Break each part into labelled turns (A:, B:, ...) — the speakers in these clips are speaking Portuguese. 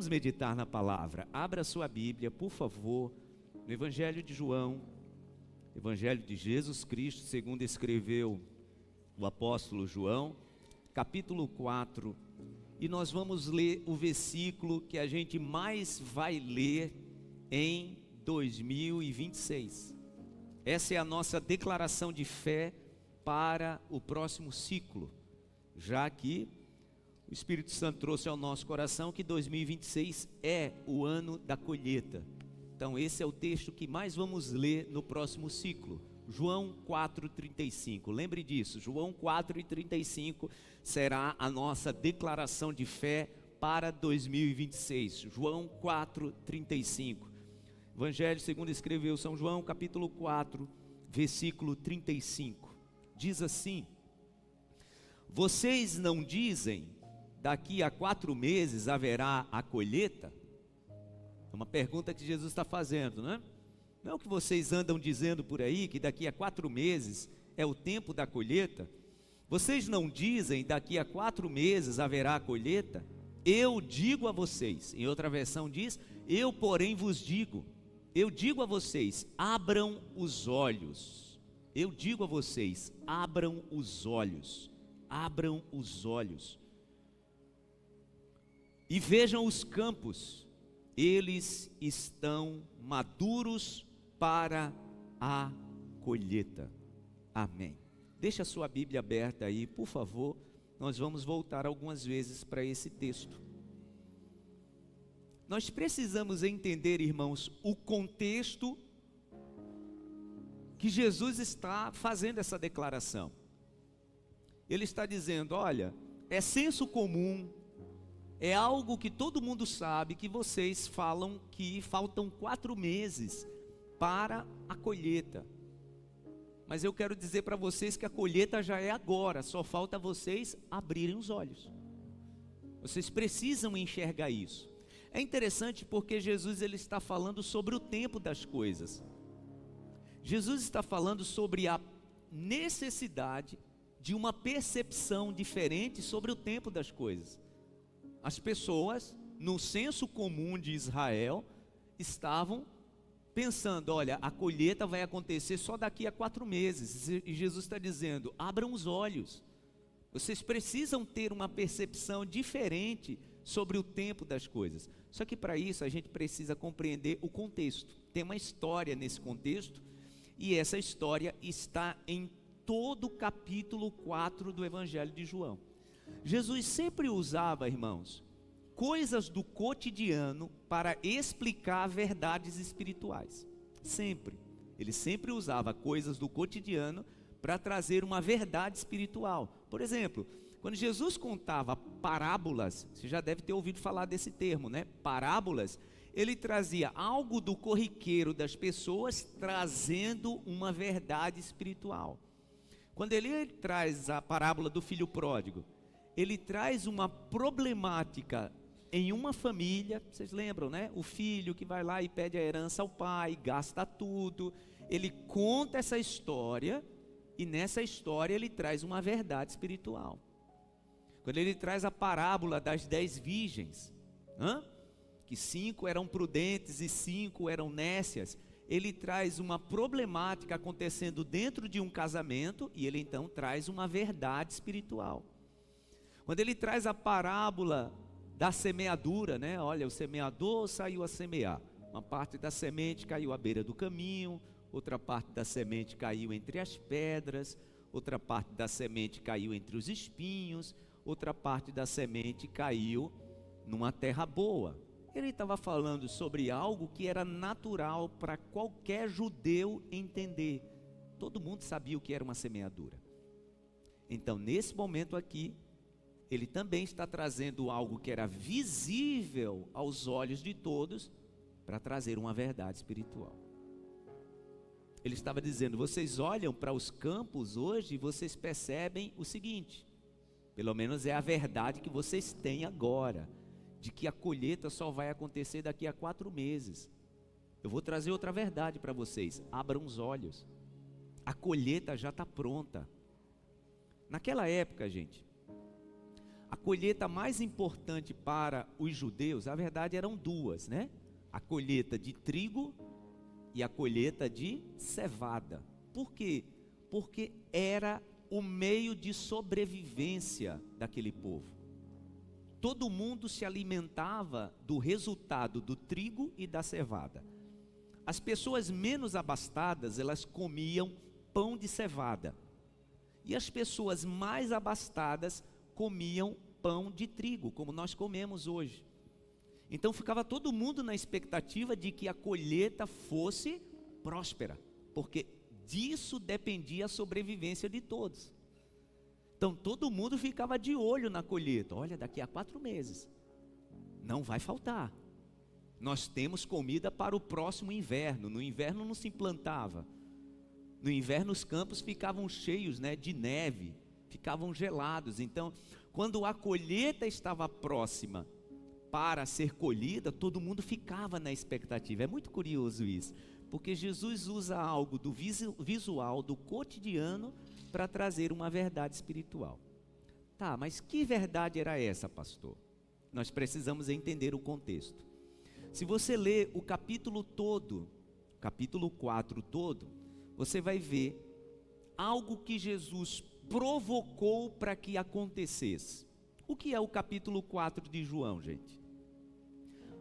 A: Vamos meditar na palavra. Abra sua Bíblia, por favor, no Evangelho de João, Evangelho de Jesus Cristo, segundo escreveu o apóstolo João, capítulo 4. E nós vamos ler o versículo que a gente mais vai ler em 2026. Essa é a nossa declaração de fé para o próximo ciclo, já que o Espírito Santo trouxe ao nosso coração que 2026 é o ano da colheita. Então esse é o texto que mais vamos ler no próximo ciclo, João 4,35. Lembre disso, João 4,35 será a nossa declaração de fé para 2026. João 4,35. Evangelho segundo escreveu São João, capítulo 4, versículo 35. Diz assim: vocês não dizem, daqui a 4 meses haverá a colheita? É uma pergunta que Jesus está fazendo, né? Não é o que vocês andam dizendo por aí, que daqui a 4 meses é o tempo da colheita? Vocês não dizem, daqui a 4 meses haverá a colheita? Eu digo a vocês. Em outra versão diz, eu porém vos digo. Eu digo a vocês, abram os olhos. Eu digo a vocês, abram os olhos. Abram os olhos. E vejam os campos, eles estão maduros para a colheita. Amém. Deixa a sua Bíblia aberta aí, por favor. Nós vamos voltar algumas vezes para esse texto. Nós precisamos entender, irmãos, o contexto que Jesus está fazendo essa declaração. Ele está dizendo, olha, é senso comum, é algo que todo mundo sabe, que vocês falam que faltam 4 meses para a colheita. Mas eu quero dizer para vocês que a colheita já é agora, só falta vocês abrirem os olhos. Vocês precisam enxergar isso. É interessante porque Jesus ele está falando sobre o tempo das coisas. Jesus está falando sobre a necessidade de uma percepção diferente sobre o tempo das coisas. As pessoas, no senso comum de Israel, estavam pensando, olha, a colheita vai acontecer só daqui a 4 meses. E Jesus está dizendo, abram os olhos. Vocês precisam ter uma percepção diferente sobre o tempo das coisas. Só que para isso a gente precisa compreender o contexto. Tem uma história nesse contexto, e essa história está em todo o capítulo 4 do Evangelho de João. Jesus sempre usava, irmãos, coisas do cotidiano para explicar verdades espirituais. Sempre. Ele sempre usava coisas do cotidiano para trazer uma verdade espiritual. Por exemplo, quando Jesus contava parábolas, você já deve ter ouvido falar desse termo, né? Parábolas, ele trazia algo do corriqueiro das pessoas, trazendo uma verdade espiritual. Quando ele traz a parábola do filho pródigo, ele traz uma problemática em uma família, vocês lembram, né? O filho que vai lá e pede a herança ao pai, gasta tudo. Ele conta essa história e nessa história ele traz uma verdade espiritual. Quando ele traz a parábola das 10 virgens, que 5 eram prudentes e 5 eram nécias, ele traz uma problemática acontecendo dentro de um casamento e ele então traz uma verdade espiritual. Quando ele traz a parábola da semeadura, né? Olha, o semeador saiu a semear. Uma parte da semente caiu à beira do caminho, outra parte da semente caiu entre as pedras, outra parte da semente caiu entre os espinhos, outra parte da semente caiu numa terra boa. Ele estava falando sobre algo que era natural para qualquer judeu entender. Todo mundo sabia o que era uma semeadura. Então, nesse momento aqui, ele também está trazendo algo que era visível aos olhos de todos, para trazer uma verdade espiritual. Ele estava dizendo, vocês olham para os campos hoje e vocês percebem o seguinte, pelo menos é a verdade que vocês têm agora, de que a colheita só vai acontecer daqui a 4 meses. Eu vou trazer outra verdade para vocês, abram os olhos. A colheita já está pronta. Naquela época, gente, a colheita mais importante para os judeus, a verdade eram duas, né? A colheita de trigo e a colheita de cevada. Por quê? Porque era o meio de sobrevivência daquele povo. Todo mundo se alimentava do resultado do trigo e da cevada. As pessoas menos abastadas, elas comiam pão de cevada. E as pessoas mais abastadas comiam pão de trigo, como nós comemos hoje. Então ficava todo mundo na expectativa de que a colheita fosse próspera, porque disso dependia a sobrevivência de todos. Então todo mundo ficava de olho na colheita. Olha, daqui a 4 meses não vai faltar. Nós temos comida para o próximo inverno. No inverno não se plantava. No inverno os campos ficavam cheios, né, de neve, ficavam gelados. Então, quando a colheita estava próxima para ser colhida, todo mundo ficava na expectativa. É muito curioso isso, porque Jesus usa algo do visual, do cotidiano, para trazer uma verdade espiritual. Tá, mas que verdade era essa, pastor? Nós precisamos entender o contexto. Se você ler o capítulo todo, capítulo 4 todo, você vai ver algo que Jesus provocou para que acontecesse. O que é o capítulo 4 de João, gente?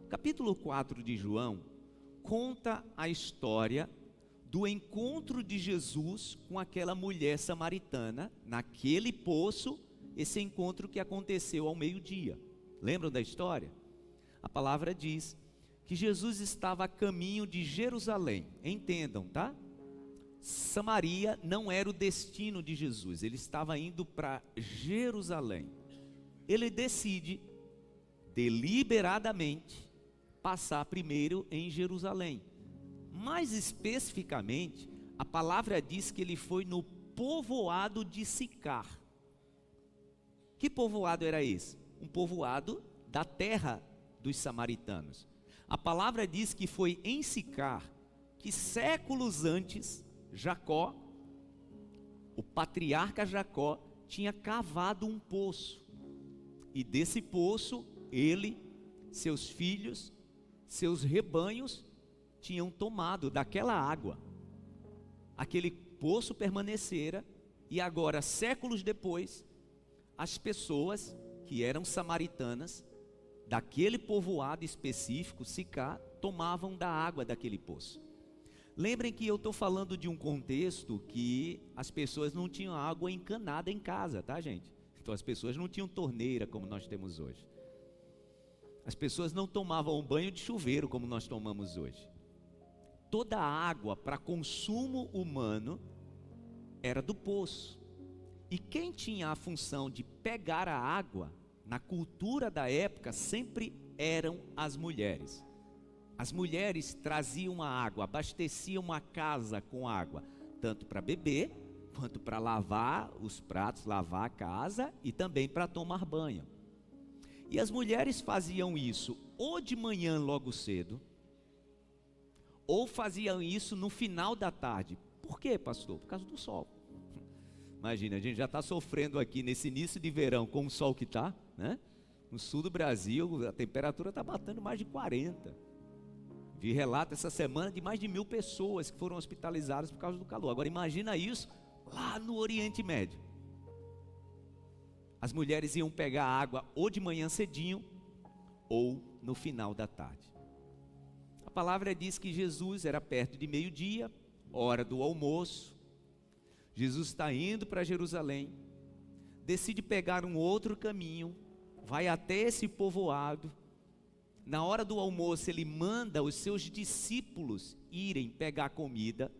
A: O capítulo 4 de João conta a história do encontro de Jesus com aquela mulher samaritana, naquele poço, esse encontro que aconteceu ao meio-dia. Lembram da história? A palavra diz que Jesus estava a caminho de Jerusalém. Entendam, tá? Samaria não era o destino de Jesus, ele estava indo para Jerusalém. Ele decide, deliberadamente, passar primeiro em Jerusalém. Mais especificamente, a palavra diz que ele foi no povoado de Sicar. Que povoado era esse? Um povoado da terra dos samaritanos. A palavra diz que foi em Sicar que séculos antes Jacó, o patriarca Jacó, tinha cavado um poço. E desse poço, ele, seus filhos, seus rebanhos tinham tomado daquela água. Aquele poço permanecera e agora, séculos depois, as pessoas que eram samaritanas, daquele povoado específico, Sicar, tomavam da água daquele poço. Lembrem que eu estou falando de um contexto que as pessoas não tinham água encanada em casa, tá, gente? Então as pessoas não tinham torneira como nós temos hoje. As pessoas não tomavam um banho de chuveiro como nós tomamos hoje. Toda a água para consumo humano era do poço. E quem tinha a função de pegar a água, na cultura da época, sempre eram as mulheres. As mulheres traziam a água, abasteciam a casa com água, tanto para beber, quanto para lavar os pratos, lavar a casa e também para tomar banho. E as mulheres faziam isso ou de manhã logo cedo, ou faziam isso no final da tarde. Por quê, pastor? Por causa do sol. Imagina, a gente já está sofrendo aqui nesse início de verão com o sol que está, né? No sul do Brasil, a temperatura está batendo mais de 40. Vi relato essa semana de mais de 1000 pessoas que foram hospitalizadas por causa do calor. Agora imagina isso lá no Oriente Médio. As mulheres iam pegar água ou de manhã cedinho ou no final da tarde. A palavra diz que Jesus era perto de meio-dia, hora do almoço. Jesus está indo para Jerusalém, decide pegar um outro caminho, vai até esse povoado. Na hora do almoço ele manda os seus discípulos irem pegar comida.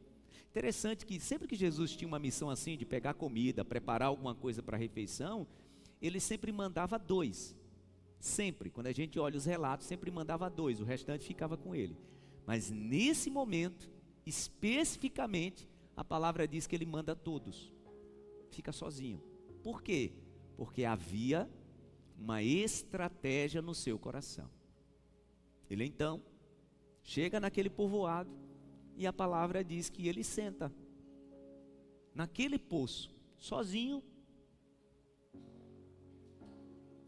A: Interessante que sempre que Jesus tinha uma missão assim de pegar comida, preparar alguma coisa para a refeição, ele sempre mandava 2. Sempre, quando a gente olha os relatos, sempre mandava 2, o restante ficava com ele. Mas nesse momento, especificamente, a palavra diz que ele manda todos. Fica sozinho. Por quê? Porque havia uma estratégia no seu coração. Ele então chega naquele povoado e a palavra diz que ele senta naquele poço, sozinho.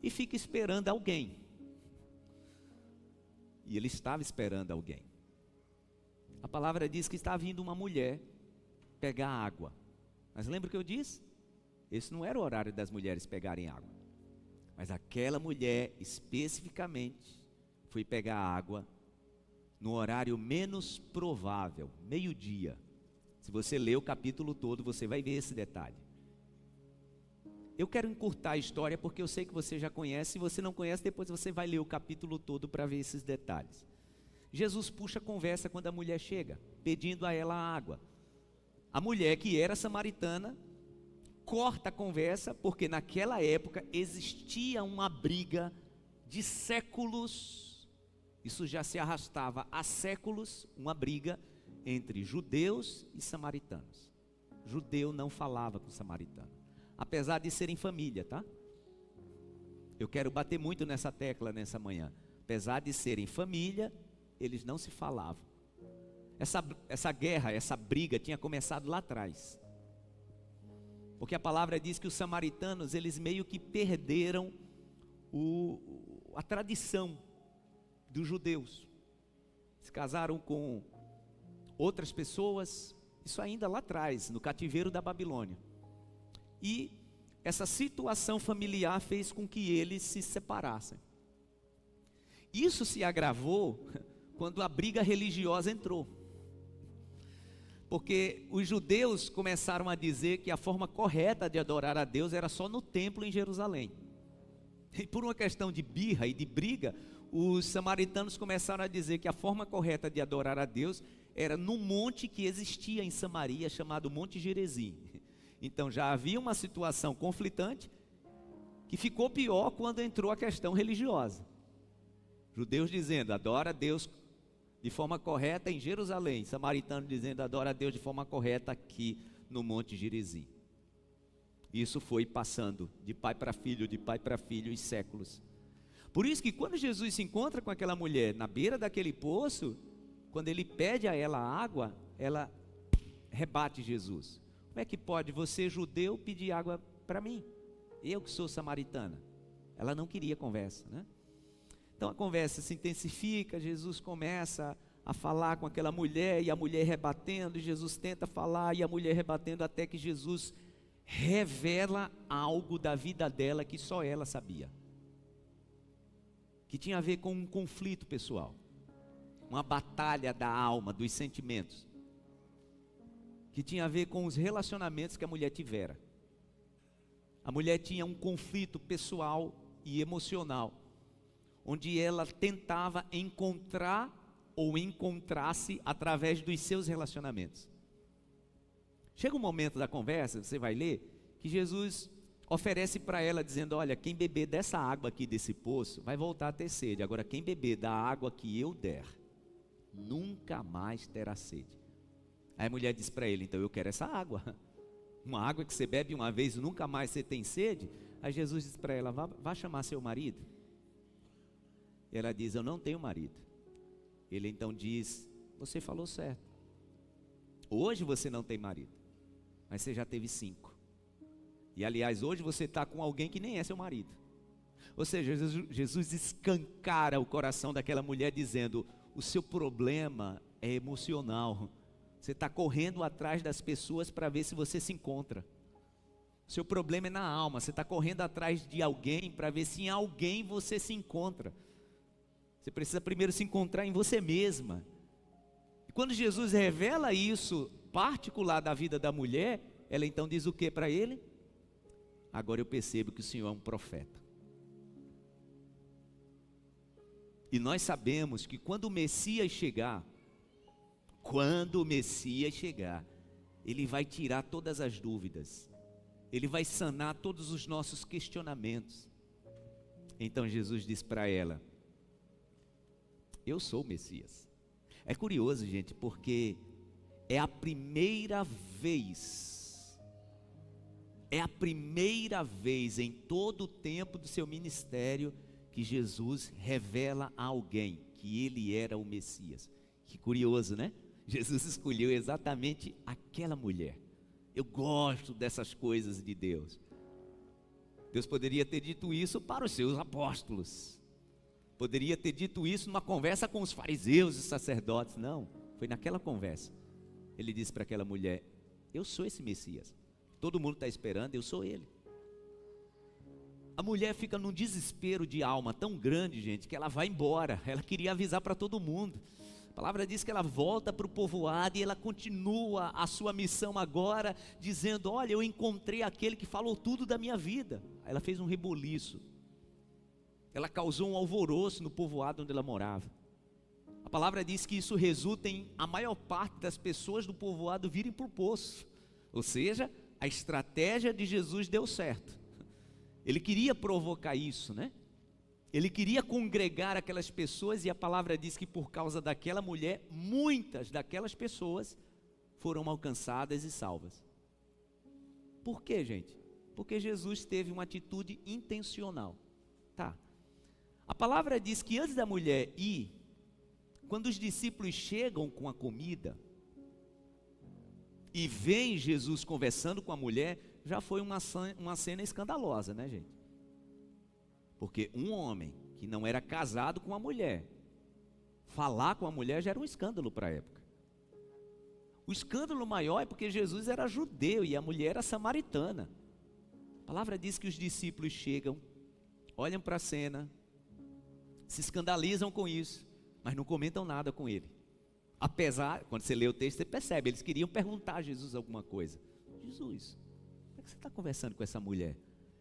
A: e fica esperando alguém. E ele estava esperando alguém. A palavra diz que está vindo uma mulher pegar água. Mas lembra o que eu disse? Esse não era o horário das mulheres pegarem água. Mas aquela mulher especificamente foi pegar água no horário menos provável, meio-dia. Se você ler o capítulo todo, você vai ver esse detalhe. Eu quero encurtar a história porque eu sei que você já conhece. Se você não conhece, depois você vai ler o capítulo todo para ver esses detalhes. Jesus puxa a conversa quando a mulher chega, pedindo a ela água. A mulher, que era samaritana, corta a conversa, porque naquela época existia uma briga de séculos. Isso já se arrastava há séculos, uma briga entre judeus e samaritanos. Judeu não falava com samaritano, apesar de serem família, tá? Eu quero bater muito nessa tecla nessa manhã. Apesar de serem família, eles não se falavam. Essa guerra, essa briga tinha começado lá atrás. Porque a palavra diz que os samaritanos, eles meio que perderam a tradição dos judeus. Se casaram com outras pessoas, isso ainda lá atrás, no cativeiro da Babilônia. E essa situação familiar fez com que eles se separassem. Isso se agravou quando a briga religiosa entrou. Porque os judeus começaram a dizer que a forma correta de adorar a Deus era só no templo em Jerusalém. E por uma questão de birra e de briga, os samaritanos começaram a dizer que a forma correta de adorar a Deus era num monte que existia em Samaria, chamado Monte Gerizim. Então já havia uma situação conflitante, que ficou pior quando entrou a questão religiosa. Judeus dizendo, adora a Deus de forma correta em Jerusalém. Samaritano dizendo, adora a Deus de forma correta aqui no Monte Gerizim. Isso foi passando de pai para filho, de pai para filho, em séculos. Por isso que quando Jesus se encontra com aquela mulher na beira daquele poço, quando ele pede a ela água, ela rebate Jesus. Como é que pode você, judeu, pedir água para mim? Eu que sou samaritana. Ela não queria conversa, né? Então a conversa se intensifica, Jesus começa a falar com aquela mulher, e a mulher rebatendo, e Jesus tenta falar, e a mulher rebatendo, até que Jesus revela algo da vida dela que só ela sabia. Que tinha a ver com um conflito pessoal, uma batalha da alma, dos sentimentos. Que tinha a ver com os relacionamentos que a mulher tivera. A mulher tinha um conflito pessoal e emocional, onde ela tentava encontrar ou encontrar-se através dos seus relacionamentos. Chega um momento da conversa, você vai ler, que Jesus oferece para ela dizendo, olha, quem beber dessa água aqui desse poço, vai voltar a ter sede. Agora quem beber da água que eu der, nunca mais terá sede. Aí a mulher diz para ele, então eu quero essa água. Uma água que você bebe uma vez e nunca mais você tem sede. Aí Jesus diz para ela, vá chamar seu marido. Ela diz, eu não tenho marido. Ele então diz, você falou certo. Hoje você não tem marido, mas você já teve 5. E aliás, hoje você está com alguém que nem é seu marido. Ou seja, Jesus escancara o coração daquela mulher dizendo, o seu problema é emocional. Você está correndo atrás das pessoas para ver se você se encontra. O seu problema é na alma, você está correndo atrás de alguém para ver se em alguém você se encontra. Você precisa primeiro se encontrar em você mesma. E quando Jesus revela isso particular da vida da mulher, ela então diz o que para ele? Agora eu percebo que o Senhor é um profeta. E nós sabemos que quando o Messias chegar, Ele vai tirar todas as dúvidas. Ele vai sanar todos os nossos questionamentos. Então Jesus diz para ela, eu sou o Messias. É curioso, gente, porque é a primeira vez em todo o tempo do seu ministério que Jesus revela a alguém que ele era o Messias. Que curioso, né? Jesus escolheu exatamente aquela mulher. Eu gosto dessas coisas de Deus. Deus poderia ter dito isso para os seus apóstolos. Poderia ter dito isso numa conversa com os fariseus e sacerdotes. Não, foi naquela conversa. Ele disse para aquela mulher: eu sou esse Messias. Todo mundo está esperando, eu sou ele. A mulher fica num desespero de alma tão grande, gente, que ela vai embora. Ela queria avisar para todo mundo. A palavra diz que ela volta para o povoado e ela continua a sua missão agora, dizendo: olha, eu encontrei aquele que falou tudo da minha vida. Ela fez um reboliço. Ela causou um alvoroço no povoado onde ela morava. A palavra diz que isso resulta em a maior parte das pessoas do povoado virem para o poço. Ou seja, a estratégia de Jesus deu certo. Ele queria provocar isso, né? Ele queria congregar aquelas pessoas, e a palavra diz que por causa daquela mulher, muitas daquelas pessoas foram alcançadas e salvas. Por quê, gente? Porque Jesus teve uma atitude intencional. Tá. A palavra diz que antes da mulher ir, quando os discípulos chegam com a comida e veem Jesus conversando com a mulher, já foi uma cena escandalosa, né, gente? Porque um homem que não era casado com a mulher, falar com a mulher já era um escândalo para a época. O escândalo maior é porque Jesus era judeu e a mulher era samaritana. A palavra diz que os discípulos chegam, olham para a cena, se escandalizam com isso, mas não comentam nada com ele. Apesar, quando você lê o texto, você percebe, eles queriam perguntar a Jesus alguma coisa. Jesus, como é que você está conversando com essa mulher?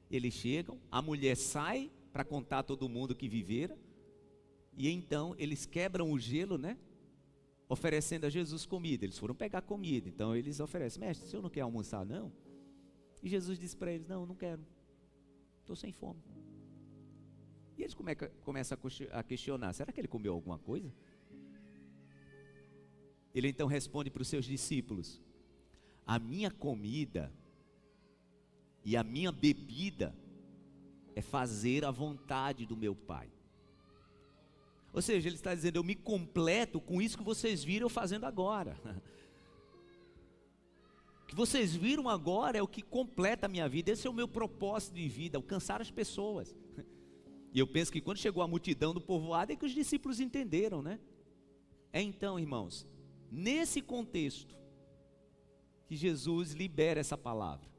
A: Eles chegam, a mulher sai para contar a todo mundo que vivera, e então eles quebram o gelo, né? Oferecendo a Jesus comida. Eles foram pegar comida, então eles oferecem: mestre, o senhor não quer almoçar não? E Jesus disse para eles: não quero, estou sem fome. E eles começam a questionar: será que ele comeu alguma coisa? Ele então responde para os seus discípulos: a minha comida e a minha bebida é fazer a vontade do meu Pai. Ou seja, ele está dizendo: eu me completo com isso que vocês viram eu fazendo agora. O que vocês viram agora é o que completa a minha vida. Esse é o meu propósito de vida, alcançar as pessoas. E eu penso que quando chegou a multidão do povoado é que os discípulos entenderam, né? Então, irmãos, nesse contexto que Jesus libera essa palavra.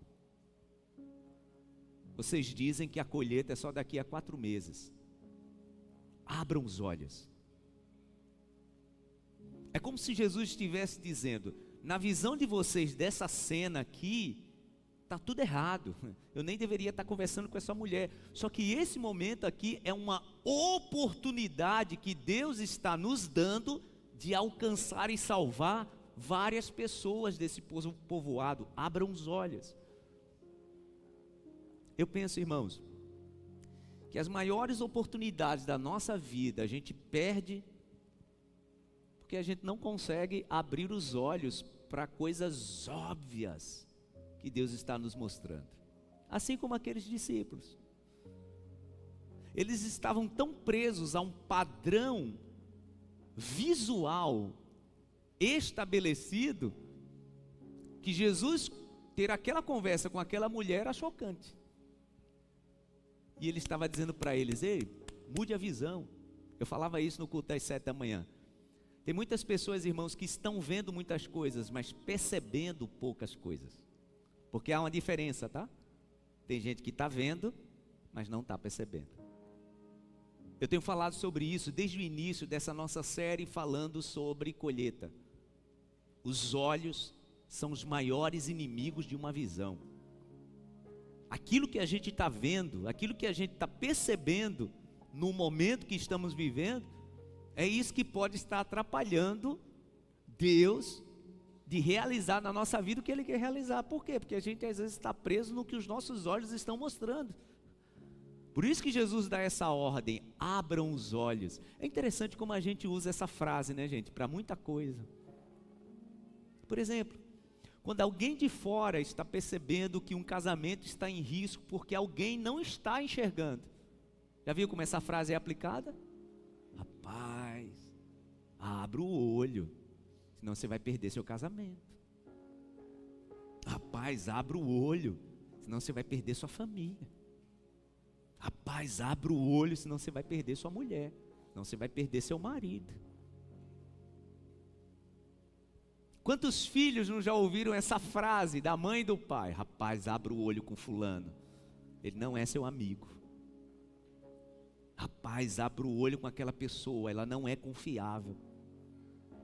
A: Vocês dizem que a colheita é só daqui a 4 meses. Abram os olhos. É como se Jesus estivesse dizendo: na visão de vocês dessa cena aqui, está tudo errado. Eu nem deveria estar conversando com essa mulher. Só que esse momento aqui é uma oportunidade que Deus está nos dando de alcançar e salvar várias pessoas desse povoado. Abram os olhos. Eu penso, irmãos, que as maiores oportunidades da nossa vida a gente perde porque a gente não consegue abrir os olhos para coisas óbvias que Deus está nos mostrando. Assim como aqueles discípulos. Eles estavam tão presos a um padrão visual estabelecido que Jesus ter aquela conversa com aquela mulher era chocante. E ele estava dizendo para eles: ei, mude a visão. Eu falava isso no culto às 7 da manhã. Tem muitas pessoas, irmãos, que estão vendo muitas coisas, mas percebendo poucas coisas. Porque há uma diferença, tá? Tem gente que está vendo, mas não está percebendo. Eu tenho falado sobre isso desde o início dessa nossa série, falando sobre colheita. Os olhos são os maiores inimigos de uma visão. Aquilo que a gente está vendo, aquilo que a gente está percebendo no momento que estamos vivendo, é isso que pode estar atrapalhando Deus de realizar na nossa vida o que Ele quer realizar. Por quê? Porque a gente às vezes está preso no que os nossos olhos estão mostrando. Por isso que Jesus dá essa ordem: abram os olhos. É interessante como a gente usa essa frase, né, gente, para muita coisa. Por exemplo, quando alguém de fora está percebendo que um casamento está em risco porque alguém não está enxergando. Já viu como essa frase é aplicada? Rapaz, abra o olho, senão você vai perder seu casamento. Rapaz, abra o olho, senão você vai perder sua família. Rapaz, abra o olho, senão você vai perder sua mulher, senão você vai perder seu marido. Quantos filhos não já ouviram essa frase da mãe e do pai? Rapaz, abra o olho com fulano, ele não é seu amigo. Rapaz, abra o olho com aquela pessoa, ela não é confiável.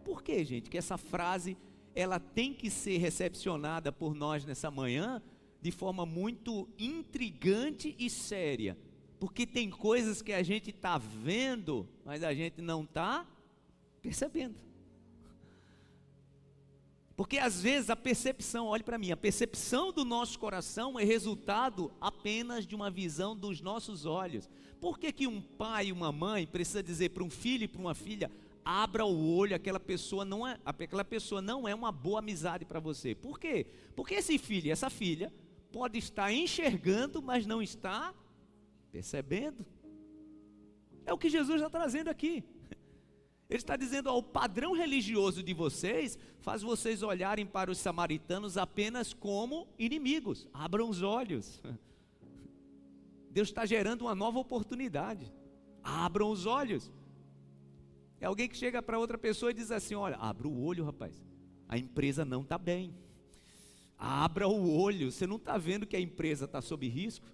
A: Por quê, gente? Que essa frase, ela tem que ser recepcionada por nós nessa manhã de forma muito intrigante e séria. Porque tem coisas que a gente está vendo, mas a gente não está percebendo. Porque às vezes a percepção, olhe para mim, a percepção do nosso coração é resultado apenas de uma visão dos nossos olhos. Por que que um pai e uma mãe precisa dizer para um filho e para uma filha, abra o olho, aquela pessoa não é uma boa amizade para você? Por quê? Porque esse filho e essa filha pode estar enxergando, mas não está percebendo. É o que Jesus está trazendo aqui. Ele está dizendo, o padrão religioso de vocês faz vocês olharem para os samaritanos apenas como inimigos. Abram os olhos. Deus está gerando uma nova oportunidade. Abram os olhos. É alguém que chega para outra pessoa e diz assim, olha, abra o olho, rapaz, a empresa não está bem. Abra o olho, você não está vendo que a empresa está sob risco?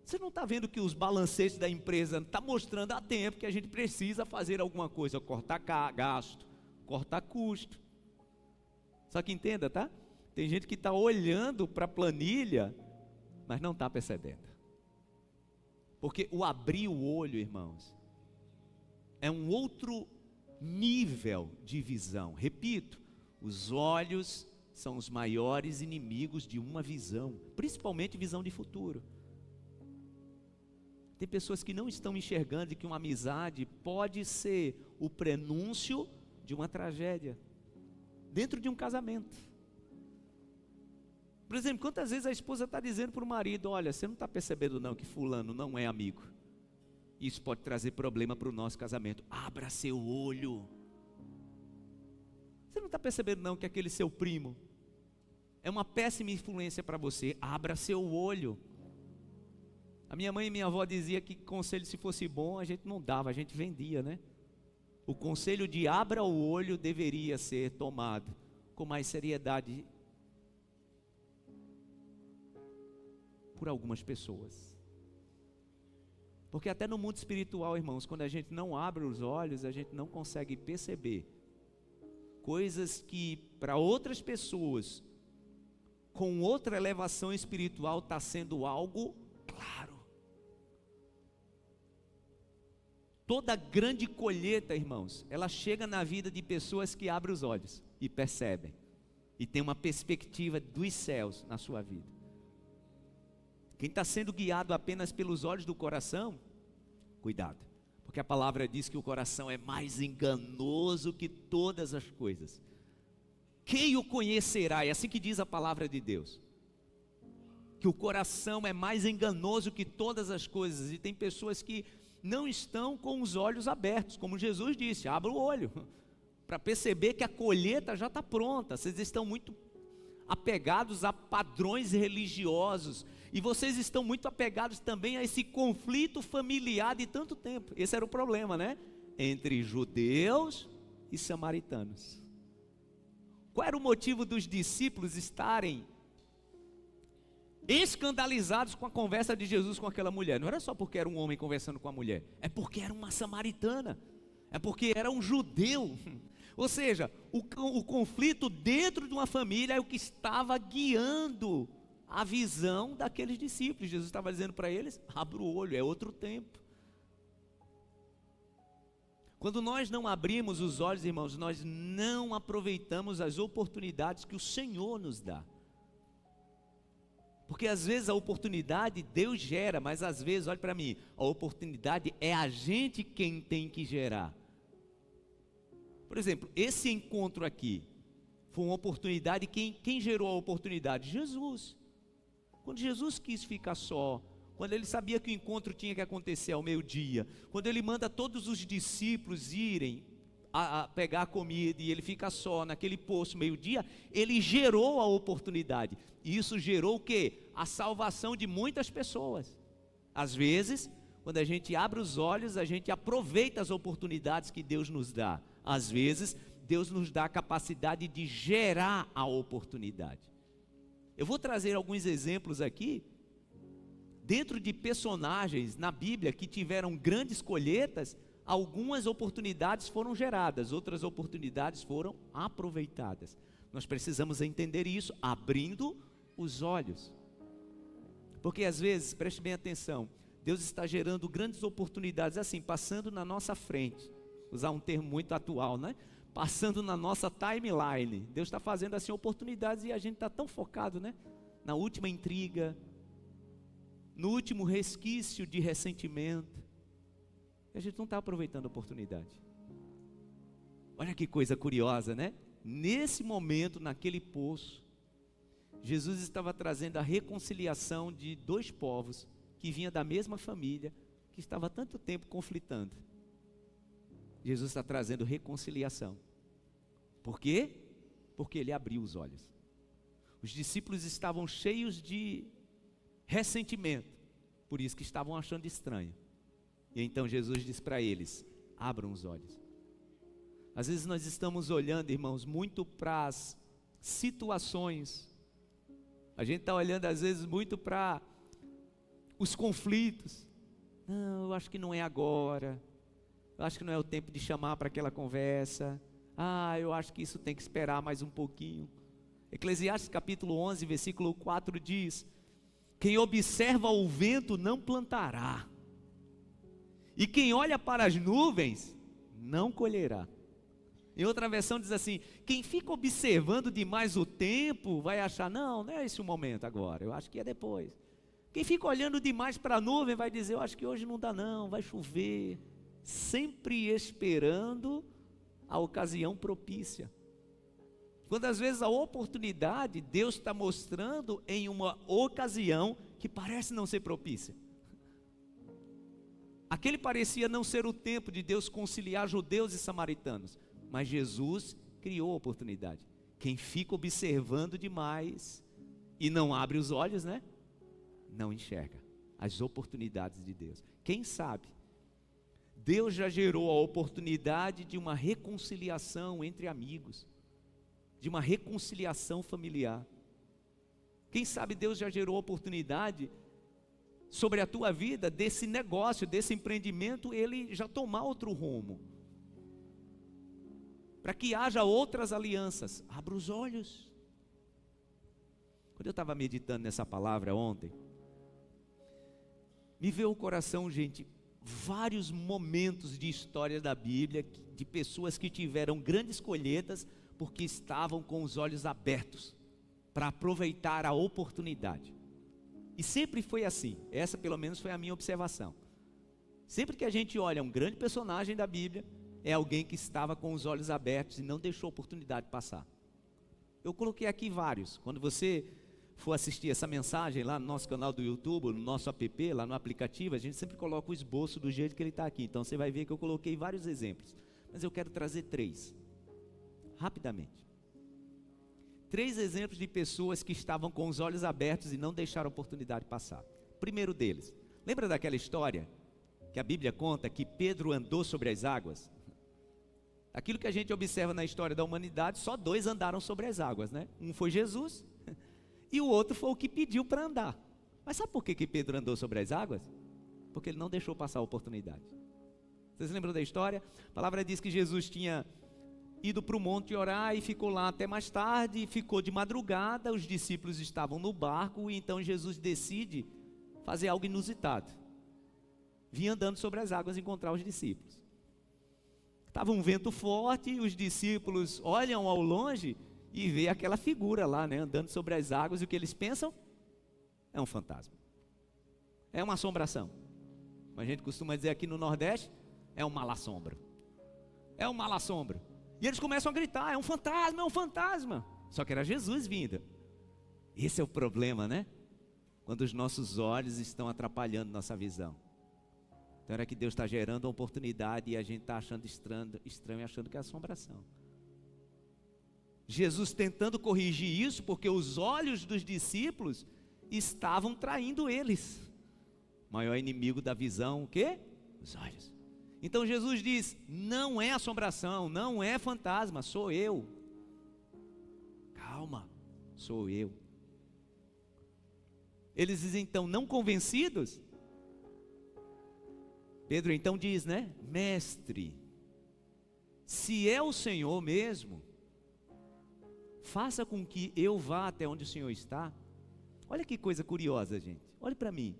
A: Você não está vendo que os balancetes da empresa estão mostrando há tempo que a gente precisa fazer alguma coisa, cortar gasto, cortar custo. Só que entenda, tá? Tem gente que está olhando para a planilha, mas não está percebendo. Porque o abrir o olho, irmãos, é um outro nível de visão. Repito, os olhos são os maiores inimigos de uma visão, principalmente visão de futuro. Tem pessoas que não estão enxergando que uma amizade pode ser o prenúncio de uma tragédia dentro de um casamento. Por exemplo, quantas vezes a esposa está dizendo para o marido, olha, você não está percebendo não que fulano não é amigo? Isso pode trazer problema para o nosso casamento. Abra seu olho. Você não está percebendo não que aquele seu primo é uma péssima influência para você? Abra seu olho. A minha mãe e minha avó diziam que conselho, se fosse bom, a gente não dava, a gente vendia, né? O conselho de abra o olho deveria ser tomado com mais seriedade por algumas pessoas. Porque até no mundo espiritual, irmãos, quando a gente não abre os olhos, a gente não consegue perceber coisas que para outras pessoas, com outra elevação espiritual, está sendo algo claro. Toda grande colheita, irmãos, ela chega na vida de pessoas que abrem os olhos e percebem, e tem uma perspectiva dos céus na sua vida. Quem está sendo guiado apenas pelos olhos do coração, cuidado, porque a palavra diz que o coração é mais enganoso que todas as coisas. Quem o conhecerá? É assim que diz a palavra de Deus, que o coração é mais enganoso que todas as coisas, e tem pessoas que não estão com os olhos abertos, como Jesus disse, abra o olho, para perceber que a colheita já está pronta. Vocês estão muito apegados a padrões religiosos, e vocês estão muito apegados também a esse conflito familiar de tanto tempo. Esse era o problema, né? Entre judeus e samaritanos. Qual era o motivo dos discípulos estarem escandalizados com a conversa de Jesus com aquela mulher? Não era só porque era um homem conversando com a mulher, é porque era uma samaritana, é porque era um judeu. Ou seja, o conflito dentro de uma família é o que estava guiando a visão daqueles discípulos. Jesus estava dizendo para eles, abra o olho, é outro tempo. Quando nós não abrimos os olhos, irmãos, nós não aproveitamos as oportunidades que o Senhor nos dá. Porque às vezes a oportunidade Deus gera, mas às vezes, olhe para mim, a oportunidade é a gente quem tem que gerar. Por exemplo, esse encontro aqui foi uma oportunidade, quem gerou a oportunidade? Jesus. Quando Jesus quis ficar só, quando ele sabia que o encontro tinha que acontecer ao meio-dia, quando ele manda todos os discípulos irem a pegar a comida e ele fica só naquele poço meio-dia, ele gerou a oportunidade. E isso gerou o quê? A salvação de muitas pessoas. Às vezes, quando a gente abre os olhos, a gente aproveita as oportunidades que Deus nos dá. Às vezes, Deus nos dá a capacidade de gerar a oportunidade. Eu vou trazer alguns exemplos aqui, dentro de personagens na Bíblia que tiveram grandes colheitas. Algumas oportunidades foram geradas, outras oportunidades foram aproveitadas. Nós precisamos entender isso, abrindo os olhos. Porque às vezes, preste bem atenção, Deus está gerando grandes oportunidades assim, passando na nossa frente. Usar um termo muito atual, né? Passando na nossa timeline. Deus está fazendo assim oportunidades e a gente está tão focado, né? Na última intriga, no último resquício de ressentimento. E a gente não está aproveitando a oportunidade. Olha que coisa curiosa, né? Nesse momento, naquele poço, Jesus estava trazendo a reconciliação de dois povos que vinham da mesma família, que estava há tanto tempo conflitando. Jesus está trazendo reconciliação. Por quê? Porque ele abriu os olhos. Os discípulos estavam cheios de ressentimento, por isso que estavam achando estranho. E então Jesus diz para eles: abram os olhos. Às vezes nós estamos olhando, irmãos, muito para as situações. A gente está olhando às vezes muito para os conflitos. Não, eu acho que não é agora. Eu acho que não é o tempo de chamar para aquela conversa. Eu acho que isso tem que esperar mais um pouquinho. Eclesiastes capítulo 11, versículo 4 diz: quem observa o vento não plantará, e quem olha para as nuvens não colherá. Em outra versão diz assim: quem fica observando demais o tempo vai achar, não é esse o momento agora, eu acho que é depois. Quem fica olhando demais para a nuvem vai dizer, eu acho que hoje não dá não, vai chover. Sempre esperando a ocasião propícia. Quando às vezes a oportunidade Deus está mostrando em uma ocasião que parece não ser propícia. Aquele parecia não ser o tempo de Deus conciliar judeus e samaritanos, mas Jesus criou a oportunidade. Quem fica observando demais e não abre os olhos, né? Não enxerga as oportunidades de Deus. Quem sabe, Deus já gerou a oportunidade de uma reconciliação entre amigos, de uma reconciliação familiar. Quem sabe Deus já gerou a oportunidade sobre a tua vida, desse negócio, desse empreendimento, ele já tomar outro rumo, para que haja outras alianças. Abra os olhos. Quando eu estava meditando nessa palavra ontem, me veio ao coração, gente, vários momentos de história da Bíblia, de pessoas que tiveram grandes colheitas, porque estavam com os olhos abertos, para aproveitar a oportunidade. E sempre foi assim, essa pelo menos foi a minha observação. Sempre que a gente olha um grande personagem da Bíblia, é alguém que estava com os olhos abertos e não deixou a oportunidade passar. Eu coloquei aqui vários. Quando você for assistir essa mensagem lá no nosso canal do YouTube, no nosso app, lá no aplicativo, a gente sempre coloca o esboço do jeito que ele está aqui. Então você vai ver que eu coloquei vários exemplos. Mas eu quero trazer 3, rapidamente. 3 exemplos de pessoas que estavam com os olhos abertos e não deixaram a oportunidade passar. Primeiro deles, lembra daquela história que a Bíblia conta que Pedro andou sobre as águas? Aquilo que a gente observa na história da humanidade, só 2 andaram sobre as águas, né? Um foi Jesus e o outro foi o que pediu para andar. Mas sabe por que Pedro andou sobre as águas? Porque ele não deixou passar a oportunidade. Vocês lembram da história? A palavra diz que Jesus tinha ido para o monte orar e ficou lá até mais tarde, ficou de madrugada, os discípulos estavam no barco e então Jesus decide fazer algo inusitado. Vinha andando sobre as águas encontrar os discípulos. Estava um vento forte, os discípulos olham ao longe e vê aquela figura lá, né, andando sobre as águas, e o que eles pensam? É um fantasma. É uma assombração. A gente costuma dizer aqui no Nordeste, é um mal-assombro. É um mal-assombro. E eles começam a gritar, é um fantasma, é um fantasma. Só que era Jesus vindo. Esse é o problema, né? Quando os nossos olhos estão atrapalhando nossa visão. Então era que Deus está gerando uma oportunidade e a gente está achando estranho e achando que é assombração. Jesus tentando corrigir isso, porque os olhos dos discípulos estavam traindo eles. Maior inimigo da visão, o quê? Os olhos. Então Jesus diz, não é assombração, não é fantasma, sou eu. Calma, sou eu. Eles dizem então, não convencidos? Pedro então diz, né? Mestre, se é o Senhor mesmo, faça com que eu vá até onde o Senhor está. Olha que coisa curiosa, gente. Olhe para mim.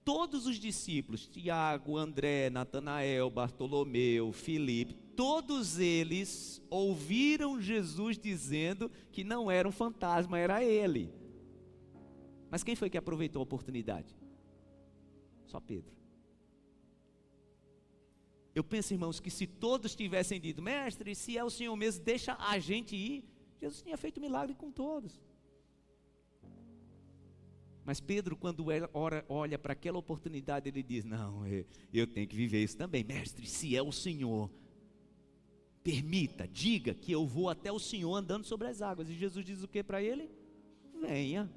A: Todos os discípulos, Tiago, André, Natanael, Bartolomeu, Filipe, todos eles ouviram Jesus dizendo que não era um fantasma, era ele. Mas quem foi que aproveitou a oportunidade? Só Pedro. Eu penso, irmãos, que se todos tivessem dito, mestre, se é o Senhor mesmo, deixa a gente ir, Jesus tinha feito milagre com todos. Mas Pedro, quando olha para aquela oportunidade, ele diz, não, eu tenho que viver isso também. Mestre, se é o Senhor, permita, diga que eu vou até o Senhor andando sobre as águas. E Jesus diz o que para ele? Venha.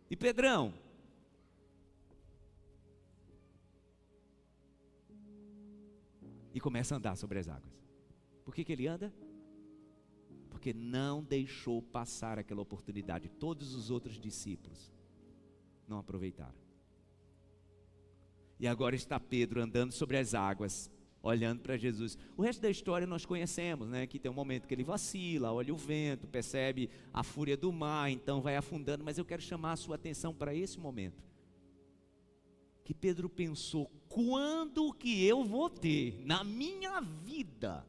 A: E Pedrão? E começa a andar sobre as águas. Por que ele anda? Porque não deixou passar aquela oportunidade. Todos os outros discípulos não aproveitaram. E agora está Pedro andando sobre as águas, olhando para Jesus. O resto da história nós conhecemos, né? Que tem um momento que ele vacila, olha o vento, percebe a fúria do mar, então vai afundando. Mas eu quero chamar a sua atenção para esse momento. Que Pedro pensou, quando que eu vou ter na minha vida,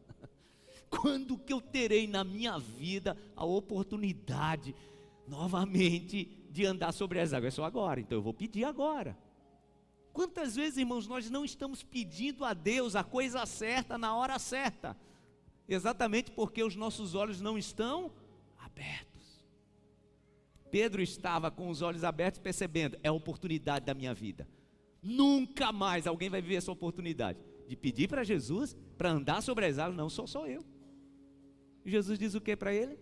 A: quando que eu terei na minha vida a oportunidade novamente de andar sobre as águas? É só agora, então eu vou pedir agora. Quantas vezes, irmãos, nós não estamos pedindo a Deus a coisa certa na hora certa? Exatamente porque os nossos olhos não estão abertos. Pedro estava com os olhos abertos percebendo, é a oportunidade da minha vida. Nunca mais alguém vai viver essa oportunidade de pedir para Jesus para andar sobre as águas. Não, sou eu. E Jesus diz o que para ele?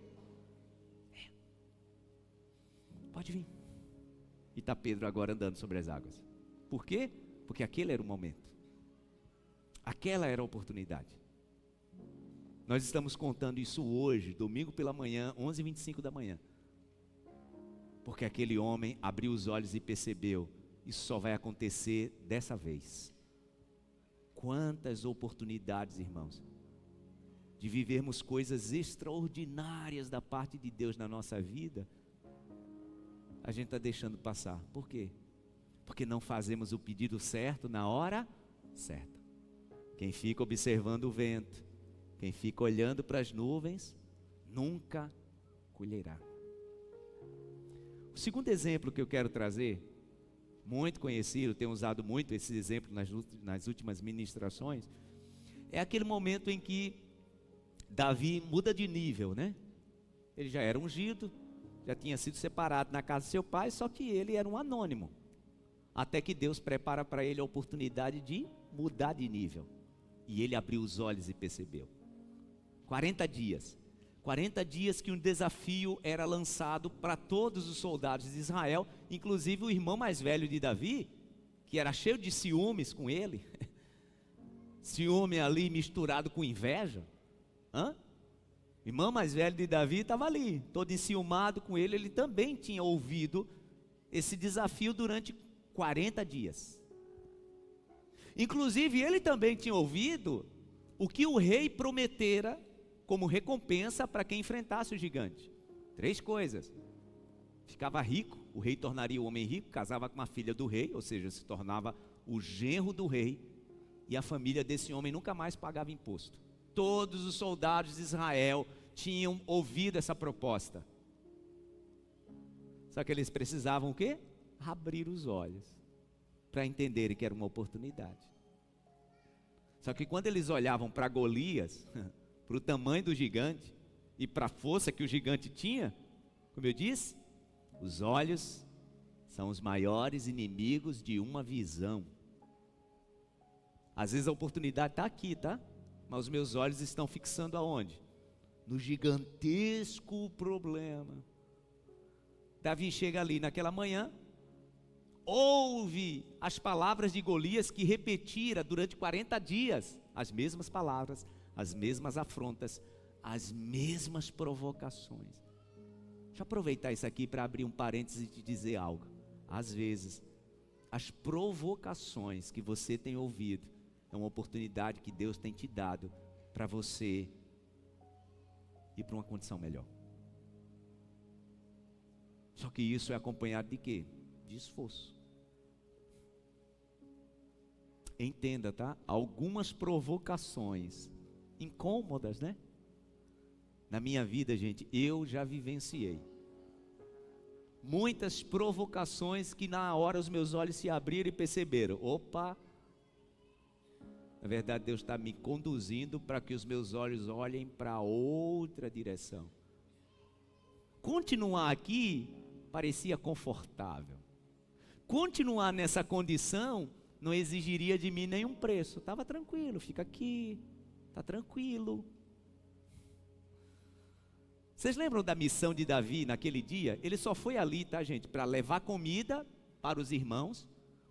A: Pode vir. E está Pedro agora andando sobre as águas. Por quê? Porque aquele era o momento. Aquela era a oportunidade. Nós estamos contando isso hoje, domingo pela manhã, 11h25 da manhã. Porque aquele homem abriu os olhos e percebeu, isso só vai acontecer dessa vez. Quantas oportunidades, irmãos, de vivermos coisas extraordinárias da parte de Deus na nossa vida, a gente está deixando passar. Por quê? Porque não fazemos o pedido certo na hora certa. Quem fica observando o vento, quem fica olhando para as nuvens, nunca colherá. O segundo exemplo que eu quero trazer, muito conhecido, tenho usado muito esse exemplo nas últimas ministrações, é aquele momento em que Davi muda de nível, né? Ele já era ungido, já tinha sido separado na casa de seu pai, só que ele era um anônimo. Até que Deus prepara para ele a oportunidade de mudar de nível. E ele abriu os olhos e percebeu. 40 dias. 40 dias que um desafio era lançado para todos os soldados de Israel, inclusive o irmão mais velho de Davi, que era cheio de ciúmes com ele. Ciúme ali misturado com inveja. O irmão mais velho de Davi estava ali, todo enciumado com ele. Ele também tinha ouvido esse desafio durante 40 dias. Inclusive ele também tinha ouvido o que o rei prometera como recompensa para quem enfrentasse o gigante. 3 coisas: ficava rico, o rei tornaria o homem rico, casava com uma filha do rei, ou seja, se tornava o genro do rei, e a família desse homem nunca mais pagava imposto. Todos os soldados de Israel tinham ouvido essa proposta. Só que eles precisavam o quê? Abrir os olhos para entenderem que era uma oportunidade. Só que quando eles olhavam para Golias, para o tamanho do gigante e para a força que o gigante tinha, como eu disse, os olhos são os maiores inimigos de uma visão. Às vezes a oportunidade está aqui, tá? Mas os meus olhos estão fixando aonde? No gigantesco problema. Davi chega ali naquela manhã, ouve as palavras de Golias, que repetira durante 40 dias as mesmas palavras, as mesmas afrontas, as mesmas provocações. Deixa eu aproveitar isso aqui para abrir um parênteses e te dizer algo. Às vezes, as provocações que você tem ouvido é uma oportunidade que Deus tem te dado para você ir para uma condição melhor. Só que isso é acompanhado de quê? De esforço. Entenda, tá? Algumas provocações incômodas, né? Na minha vida, gente, eu já vivenciei muitas provocações que na hora os meus olhos se abriram e perceberam: opa, na verdade Deus está me conduzindo para que os meus olhos olhem para outra direção. Continuar aqui parecia confortável. Continuar nessa condição não exigiria de mim nenhum preço. Estava tranquilo, fica aqui, está tranquilo. Vocês lembram da missão de Davi naquele dia? Ele só foi ali, tá, gente, para levar comida para os irmãos,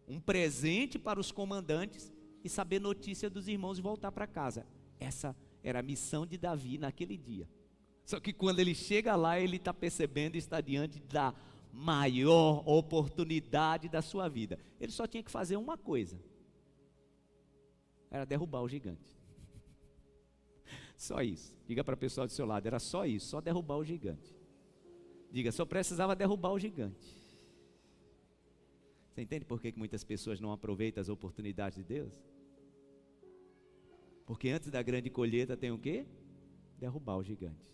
A: um presente para os comandantes e saber notícia dos irmãos e voltar para casa. Essa era a missão de Davi naquele dia. Só que quando ele chega lá, ele está percebendo e está diante da maior oportunidade da sua vida. Ele só tinha que fazer uma coisa: era derrubar o gigante. Só isso. Diga para a pessoa do seu lado: era só isso, só derrubar o gigante. Diga: só precisava derrubar o gigante. Você entende por que muitas pessoas não aproveitam as oportunidades de Deus? Porque antes da grande colheita tem o quê? Derrubar o gigante.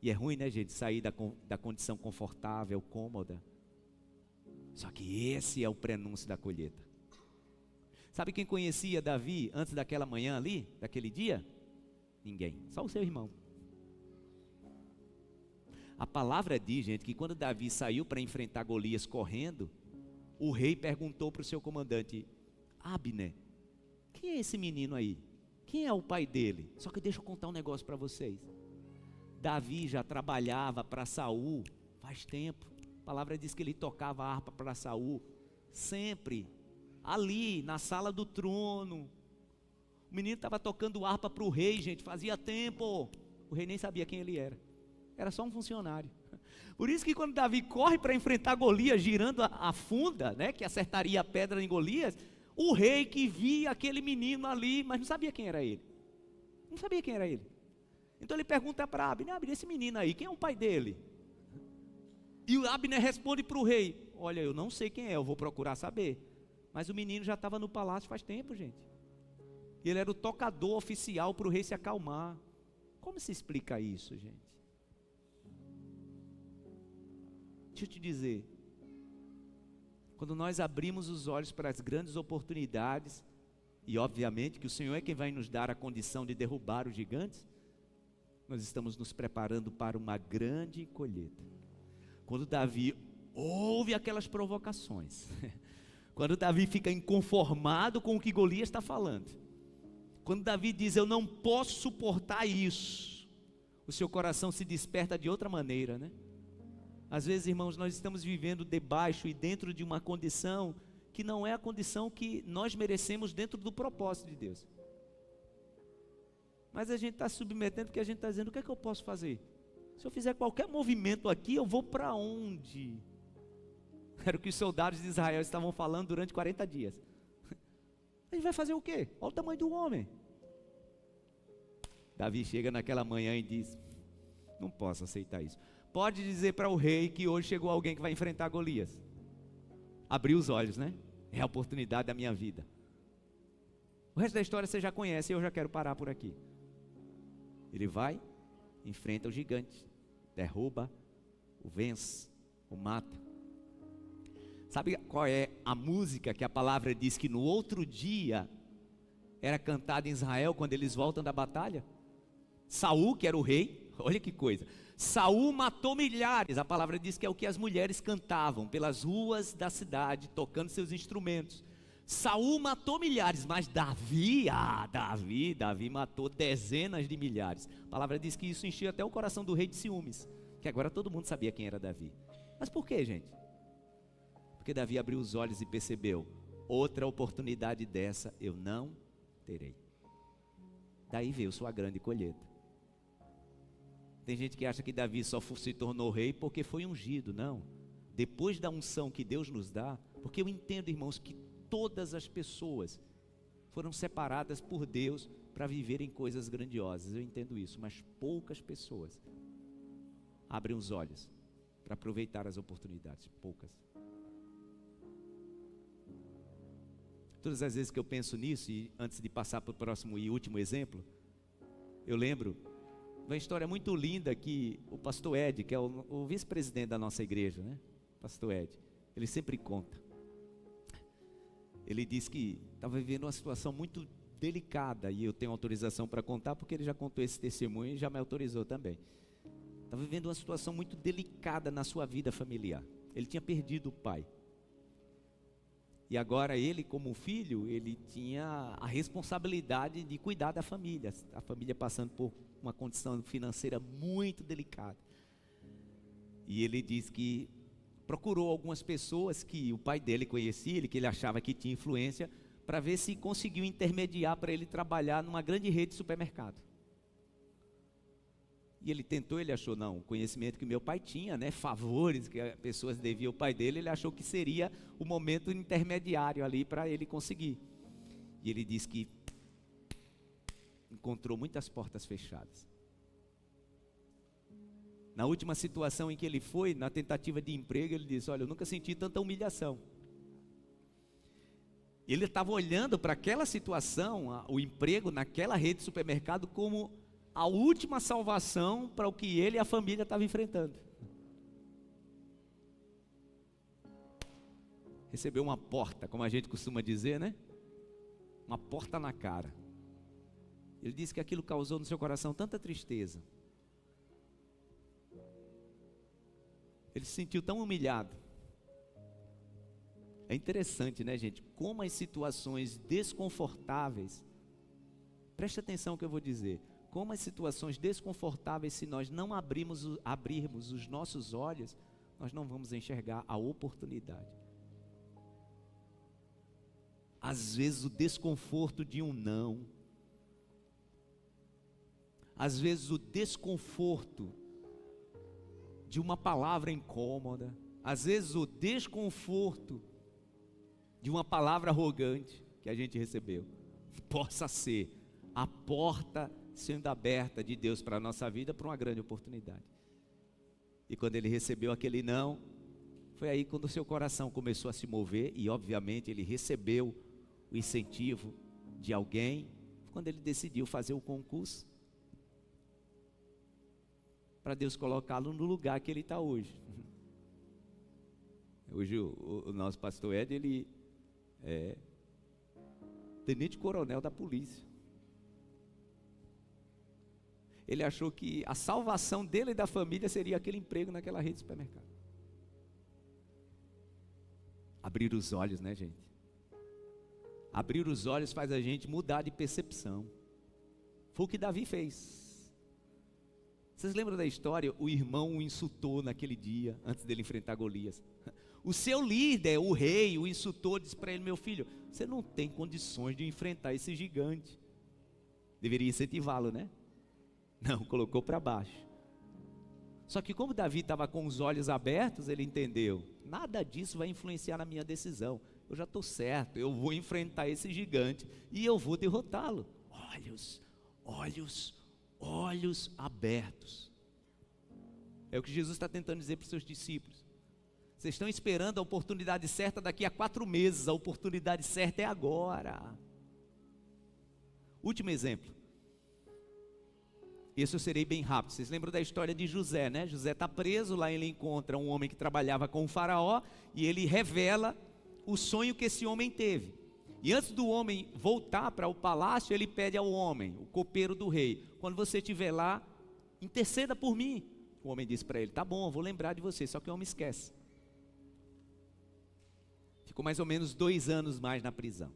A: E é ruim, né, gente, sair da condição confortável, cômoda. Só que esse é o prenúncio da colheita. Sabe quem conhecia Davi antes daquela manhã ali, daquele dia? Ninguém, só o seu irmão. A palavra diz, gente, que quando Davi saiu para enfrentar Golias correndo, o rei perguntou para o seu comandante: Abner, quem é esse menino aí? Quem é o pai dele? Só que deixa eu contar um negócio para vocês. Davi já trabalhava para Saul faz tempo. A palavra diz que ele tocava harpa para Saul sempre, ali na sala do trono. O menino estava tocando harpa para o rei, gente, fazia tempo. O rei nem sabia quem ele era. Era só um funcionário. Por isso que quando Davi corre para enfrentar Golias, girando a funda, né, que acertaria a pedra em Golias, o rei que via aquele menino ali, mas não sabia quem era ele. Não sabia quem era ele. Então ele pergunta para Abner: Abner, esse menino aí, quem é o pai dele? E o Abner responde para o rei: olha, eu não sei quem é, eu vou procurar saber. Mas o menino já estava no palácio faz tempo, gente. E ele era o tocador oficial para o rei se acalmar. Como se explica isso, gente? Deixa eu te dizer, quando nós abrimos os olhos para as grandes oportunidades, e obviamente que o Senhor é quem vai nos dar a condição de derrubar os gigantes, nós estamos nos preparando para uma grande colheita. Quando Davi ouve aquelas provocações, quando Davi fica inconformado com o que Golias está falando, quando Davi diz: eu não posso suportar isso, o seu coração se desperta de outra maneira, né? Às vezes, irmãos, nós estamos vivendo debaixo e dentro de uma condição que não é a condição que nós merecemos dentro do propósito de Deus. Mas a gente está submetendo porque a gente está dizendo: o que é que eu posso fazer? Se eu fizer qualquer movimento aqui, eu vou para onde? Era o que os soldados de Israel estavam falando durante 40 dias. A gente vai fazer o quê? Olha o tamanho do homem. Davi chega naquela manhã e diz: não posso aceitar isso. Pode dizer para o rei que hoje chegou alguém que vai enfrentar Golias. Abriu os olhos, né? É a oportunidade da minha vida. O resto da história você já conhece e eu já quero parar por aqui. Ele vai, enfrenta o gigante, derruba, o vence, o mata. Sabe qual é a música que a palavra diz que no outro dia era cantada em Israel quando eles voltam da batalha? Saul, que era o rei, olha que coisa. Saul matou milhares, a palavra diz que é o que as mulheres cantavam pelas ruas da cidade, tocando seus instrumentos. Saul matou milhares, mas Davi matou dezenas de milhares. A palavra diz que isso encheu até o coração do rei de ciúmes, que agora todo mundo sabia quem era Davi. Mas por quê, gente? Porque Porque Davi abriu os olhos e percebeu: outra oportunidade dessa eu não terei. Daí veio sua grande colheita. Tem gente que acha que Davi só se tornou rei porque foi ungido. Não. Depois da unção que Deus nos dá, porque eu entendo, irmãos, que todas as pessoas foram separadas por Deus para viverem coisas grandiosas. Eu entendo isso, mas poucas pessoas abrem os olhos para aproveitar as oportunidades. Poucas. Todas as vezes que eu penso nisso, e antes de passar para o próximo e último exemplo, eu lembro de uma história muito linda que o pastor Ed, que é o vice-presidente da nossa igreja, né? Pastor Ed, ele sempre conta. Ele disse que estava vivendo uma situação muito delicada, e eu tenho autorização para contar, porque ele já contou esse testemunho e já me autorizou também. Estava vivendo uma situação muito delicada na sua vida familiar. Ele tinha perdido o pai. E agora ele, como filho, ele tinha a responsabilidade de cuidar da família. A família passando por uma condição financeira muito delicada. E ele diz que procurou algumas pessoas que o pai dele conhecia, que ele achava que tinha influência, para ver se conseguiu intermediar para ele trabalhar numa grande rede de supermercado. E ele tentou, ele achou, não, o conhecimento que meu pai tinha, né, favores que as pessoas deviam ao pai dele, ele achou que seria o momento intermediário ali para ele conseguir. E ele disse que encontrou muitas portas fechadas. Na última situação em que ele foi, na tentativa de emprego, ele disse: olha, eu nunca senti tanta humilhação. Ele estava olhando para aquela situação, o emprego naquela rede de supermercado, como a última salvação para o que ele e a família estavam enfrentando. Recebeu uma porta, como a gente costuma dizer, né? Uma porta na cara. Ele disse que aquilo causou no seu coração tanta tristeza. Ele se sentiu tão humilhado. É interessante, né, gente? Como as situações desconfortáveis, preste atenção no que eu vou dizer. Como as situações desconfortáveis, se nós não abrirmos os nossos olhos, nós não vamos enxergar a oportunidade. Às vezes o desconforto de um não, às vezes o desconforto de uma palavra incômoda, às vezes o desconforto de uma palavra arrogante que a gente recebeu, possa ser a porta sendo aberta de Deus para a nossa vida, para uma grande oportunidade. E quando ele recebeu aquele não, foi aí quando o seu coração começou a se mover, e obviamente ele recebeu o incentivo de alguém, quando ele decidiu fazer o concurso, para Deus colocá-lo no lugar que ele está hoje. Hoje o nosso pastor Ed, ele é tenente-coronel da polícia. Ele achou que a salvação dele e da família seria aquele emprego naquela rede de supermercado. Abrir os olhos, né, gente? Abrir os olhos faz a gente mudar de percepção. Foi o que Davi fez. Vocês lembram da história? O irmão o insultou naquele dia, antes dele enfrentar Golias. O seu líder, o rei, o insultou, disse para ele: meu filho, você não tem condições de enfrentar esse gigante. Deveria incentivá-lo, né? Não, colocou para baixo. Só que como Davi estava com os olhos abertos, ele entendeu: nada disso vai influenciar na minha decisão. Eu já estou certo, eu vou enfrentar esse gigante e eu vou derrotá-lo. Olhos abertos. É o que Jesus está tentando dizer para os seus discípulos. Vocês estão esperando a oportunidade certa daqui a 4 meses, a oportunidade certa é agora. Último exemplo. Esse eu serei bem rápido. Vocês lembram da história de José, né? José está preso, lá ele encontra um homem que trabalhava com o faraó, e ele revela o sonho que esse homem teve. E antes do homem voltar para o palácio, ele pede ao homem, o copeiro do rei: quando você estiver lá, interceda por mim. O homem disse para ele: tá bom, eu vou lembrar de você. Só que o homem esquece. Ficou mais ou menos 2 anos mais na prisão.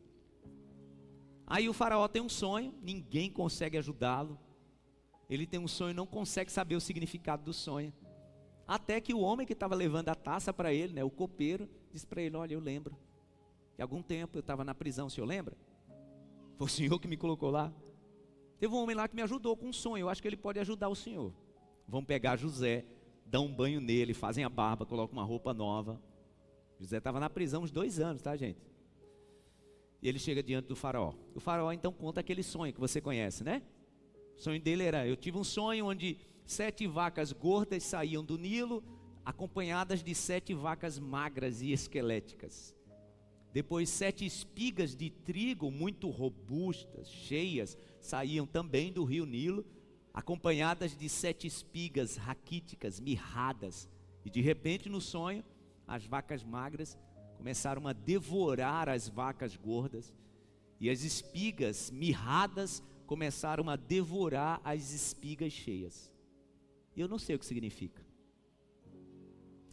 A: Aí o faraó tem um sonho, ninguém consegue ajudá-lo. Ele tem um sonho e não consegue saber o significado do sonho. Até que o homem que estava levando a taça para ele, né, o copeiro, Disse para ele: olha, eu lembro. Há algum tempo eu estava na prisão, o senhor lembra? Foi o senhor que me colocou lá. Teve um homem lá que me ajudou com um sonho, eu acho que ele pode ajudar o senhor. Vão pegar José, dão um banho nele, fazem a barba, colocam uma roupa nova. José estava na prisão uns 2 anos, tá, gente? E ele chega diante do faraó. O faraó então conta aquele sonho que você conhece, né? O sonho dele era: eu tive um sonho onde 7 vacas gordas saíam do Nilo, acompanhadas de 7 vacas magras e esqueléticas. Depois 7 espigas de trigo muito robustas, cheias, saíam também do rio Nilo, acompanhadas de 7 espigas raquíticas, mirradas. E de repente no sonho, as vacas magras começaram a devorar as vacas gordas, e as espigas mirradas começaram a devorar as espigas cheias. E eu não sei o que significa.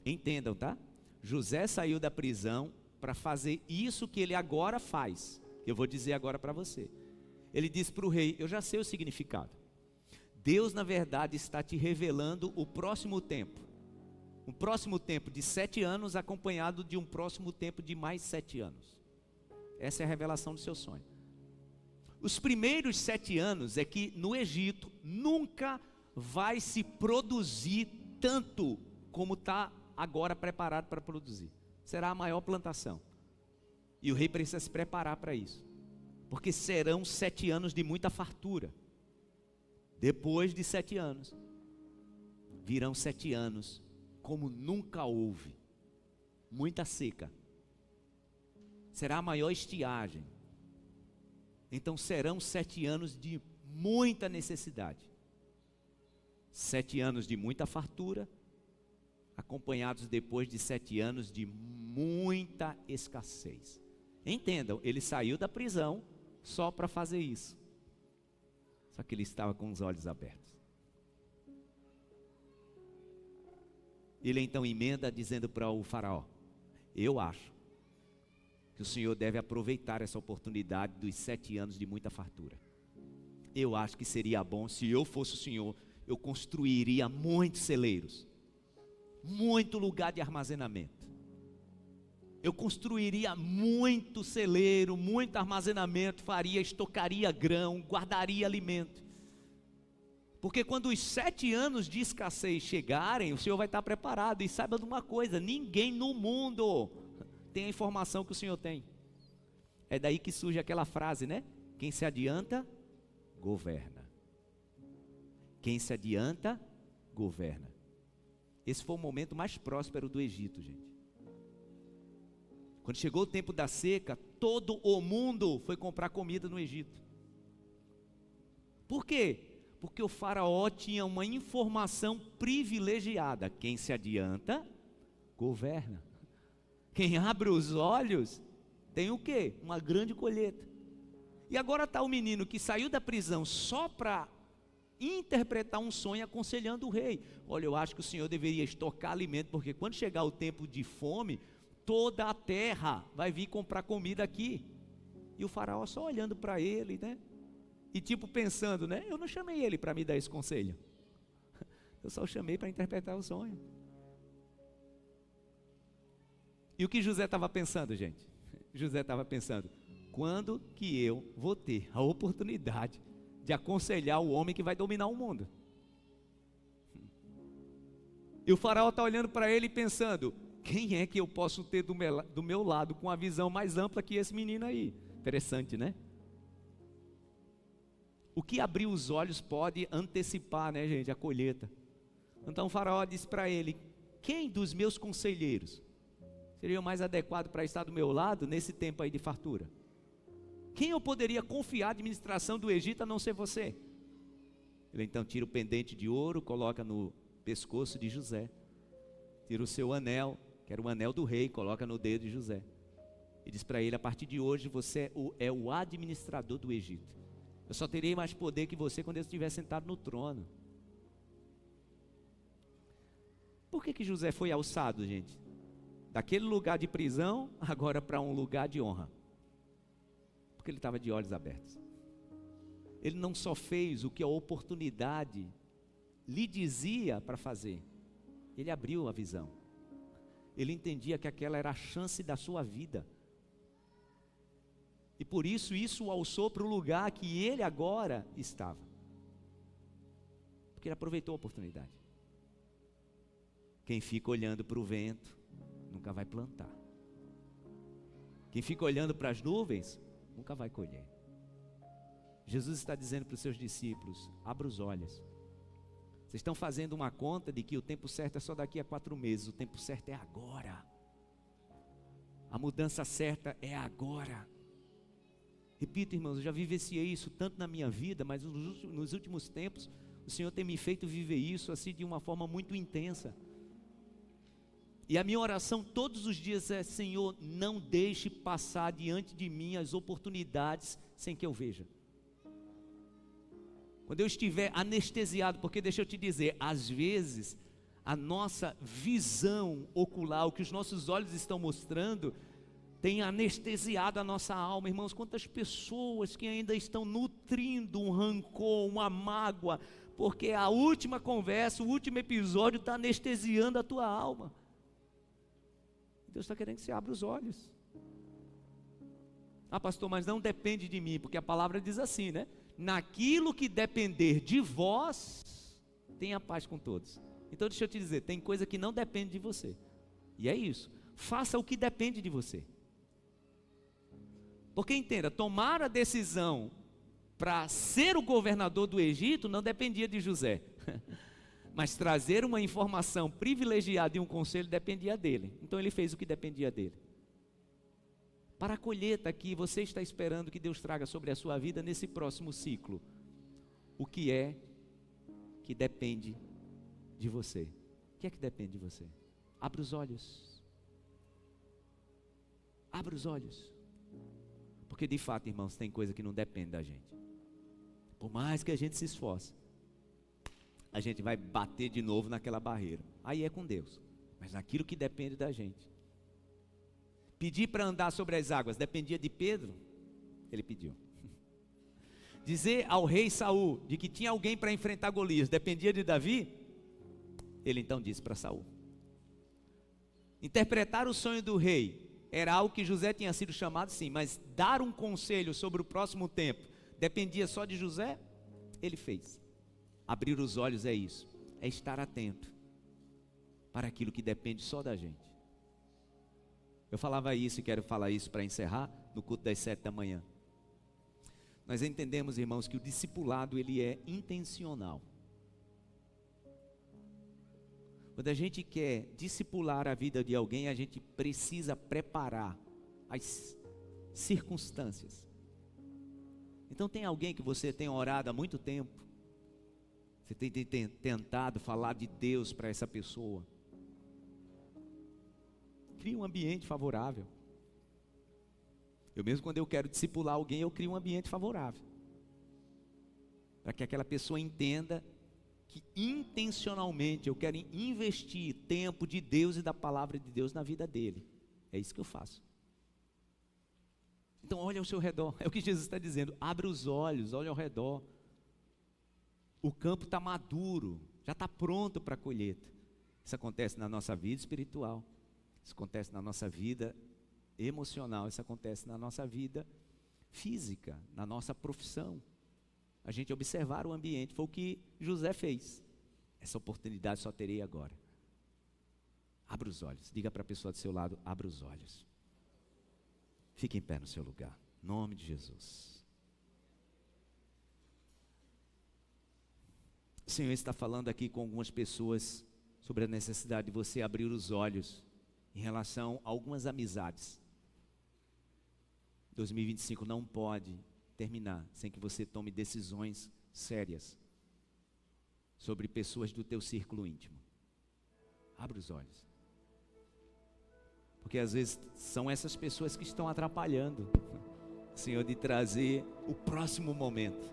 A: Entendam, tá? José saiu da prisão para fazer isso que ele agora faz. Eu vou dizer agora para você. Ele disse para o rei: eu já sei o significado. Deus, na verdade, está te revelando o próximo tempo. Um próximo tempo de 7 anos, acompanhado de um próximo tempo de mais 7 anos. Essa é a revelação do seu sonho. Os primeiros 7 anos é que no Egito nunca vai se produzir tanto como está agora preparado para produzir. Será a maior plantação. E o rei precisa se preparar para isso. Porque serão 7 anos de muita fartura. Depois de 7 anos, virão 7 anos como nunca houve. Muita seca. Será a maior estiagem. Então serão 7 anos de muita necessidade. 7 anos de muita fartura, acompanhados depois de 7 anos de muita escassez. Entendam, ele saiu da prisão só para fazer isso. Só que ele estava com os olhos abertos. Ele então emenda dizendo para o faraó: eu acho que o senhor deve aproveitar essa oportunidade dos 7 anos de muita fartura. Eu acho que seria bom, se eu fosse o senhor, eu construiria muitos celeiros, muito lugar de armazenamento. Eu construiria muito celeiro, muito armazenamento, estocaria grão, guardaria alimento. Porque quando os 7 anos de escassez chegarem, o senhor vai estar preparado. E saiba de uma coisa: ninguém no mundo tem a informação que o senhor tem. É daí que surge aquela frase, né? Quem se adianta, governa. Quem se adianta, governa. Esse foi o momento mais próspero do Egito, gente. Quando chegou o tempo da seca, todo o mundo foi comprar comida no Egito. Por quê? Porque o faraó tinha uma informação privilegiada: quem se adianta, governa. Quem abre os olhos, tem o quê? Uma grande colheita. E agora está o menino que saiu da prisão só para interpretar um sonho, aconselhando o rei: olha, eu acho que o senhor deveria estocar alimento, porque quando chegar o tempo de fome, toda a terra vai vir comprar comida aqui. E o faraó só olhando para ele, né? E tipo pensando, né? Eu não chamei ele para me dar esse conselho. Eu só o chamei para interpretar o sonho. E o que José estava pensando, gente? José estava pensando: quando que eu vou ter a oportunidade de aconselhar o homem que vai dominar o mundo? E o faraó está olhando para ele e pensando: quem é que eu posso ter do meu lado com a visão mais ampla que esse menino aí? Interessante, né? O que abrir os olhos pode antecipar, né, gente, a colheita. Então o faraó disse para ele: quem dos meus conselheiros seria o mais adequado para estar do meu lado nesse tempo aí de fartura? Quem eu poderia confiar a administração do Egito a não ser você? Ele então tira o pendente de ouro, coloca no pescoço de José. Tira o seu anel, que era o anel do rei, coloca no dedo de José. E diz para ele: a partir de hoje você é o administrador do Egito. Eu só terei mais poder que você quando eu estiver sentado no trono. Por que José foi alçado, gente? Daquele lugar de prisão, agora para um lugar de honra. Porque ele estava de olhos abertos. Ele não só fez o que a oportunidade lhe dizia para fazer, ele abriu a visão. Ele entendia que aquela era a chance da sua vida. E por isso o alçou para o lugar que ele agora estava. Porque ele aproveitou a oportunidade. Quem fica olhando para o vento, nunca vai plantar. Quem fica olhando para as nuvens, nunca vai colher. Jesus está dizendo para os seus discípulos: abra os olhos. Vocês estão fazendo uma conta de que o tempo certo é só daqui a 4 meses. O tempo certo é agora. A mudança certa é agora. Repito, irmãos, eu já vivenciei isso tanto na minha vida, mas nos últimos tempos, o Senhor tem me feito viver isso assim de uma forma muito intensa. E a minha oração todos os dias é: Senhor, não deixe passar diante de mim as oportunidades sem que eu veja. Quando eu estiver anestesiado, porque deixa eu te dizer, às vezes a nossa visão ocular, o que os nossos olhos estão mostrando, tem anestesiado a nossa alma. Irmãos, quantas pessoas que ainda estão nutrindo um rancor, uma mágoa, porque a última conversa, o último episódio está anestesiando a tua alma. Deus está querendo que você abra os olhos. Ah, pastor, mas não depende de mim, porque a palavra diz assim, né? Naquilo que depender de vós, tenha paz com todos. Então deixa eu te dizer, tem coisa que não depende de você. E é isso. Faça o que depende de você. Porque entenda, tomar a decisão para ser o governador do Egito não dependia de José. Mas trazer uma informação privilegiada e um conselho dependia dele. Então ele fez o que dependia dele. Para a colheita que você está esperando que Deus traga sobre a sua vida nesse próximo ciclo, o que é que depende de você? O que é que depende de você? Abra os olhos. Abra os olhos. Porque de fato, irmãos, tem coisa que não depende da gente. Por mais que a gente se esforce, a gente vai bater de novo naquela barreira. Aí é com Deus. Mas naquilo que depende da gente. Pedir para andar sobre as águas dependia de Pedro? Ele pediu. Dizer ao rei Saul de que tinha alguém para enfrentar Golias dependia de Davi? Ele então disse para Saul. Interpretar o sonho do rei era algo que José tinha sido chamado, sim, mas dar um conselho sobre o próximo tempo dependia só de José? Ele fez. Abrir os olhos é isso, é estar atento para aquilo que depende só da gente. Eu falava isso e quero falar isso para encerrar no culto das 7 da manhã. Nós entendemos, irmãos, que o discipulado ele é intencional. Quando a gente quer discipular a vida de alguém, a gente precisa preparar as circunstâncias. Então tem alguém que você tem orado há muito tempo, você tem tentado falar de Deus para essa pessoa. Cria um ambiente favorável. Eu mesmo quando eu quero discipular alguém, eu crio um ambiente favorável. Para que aquela pessoa entenda que intencionalmente eu quero investir tempo de Deus e da palavra de Deus na vida dele. É isso que eu faço. Então olha ao seu redor, é o que Jesus está dizendo, abre os olhos, olha ao redor. O campo está maduro, já está pronto para a colheita. Isso acontece na nossa vida espiritual, isso acontece na nossa vida emocional, isso acontece na nossa vida física, na nossa profissão. A gente observar o ambiente, foi o que José fez. Essa oportunidade só terei agora. Abra os olhos, diga para a pessoa do seu lado, abra os olhos. Fique em pé no seu lugar, em nome de Jesus. O Senhor está falando aqui com algumas pessoas sobre a necessidade de você abrir os olhos em relação a algumas amizades. 2025 não pode terminar sem que você tome decisões sérias sobre pessoas do teu círculo íntimo. Abra os olhos. Porque às vezes são essas pessoas que estão atrapalhando o Senhor de trazer o próximo momento.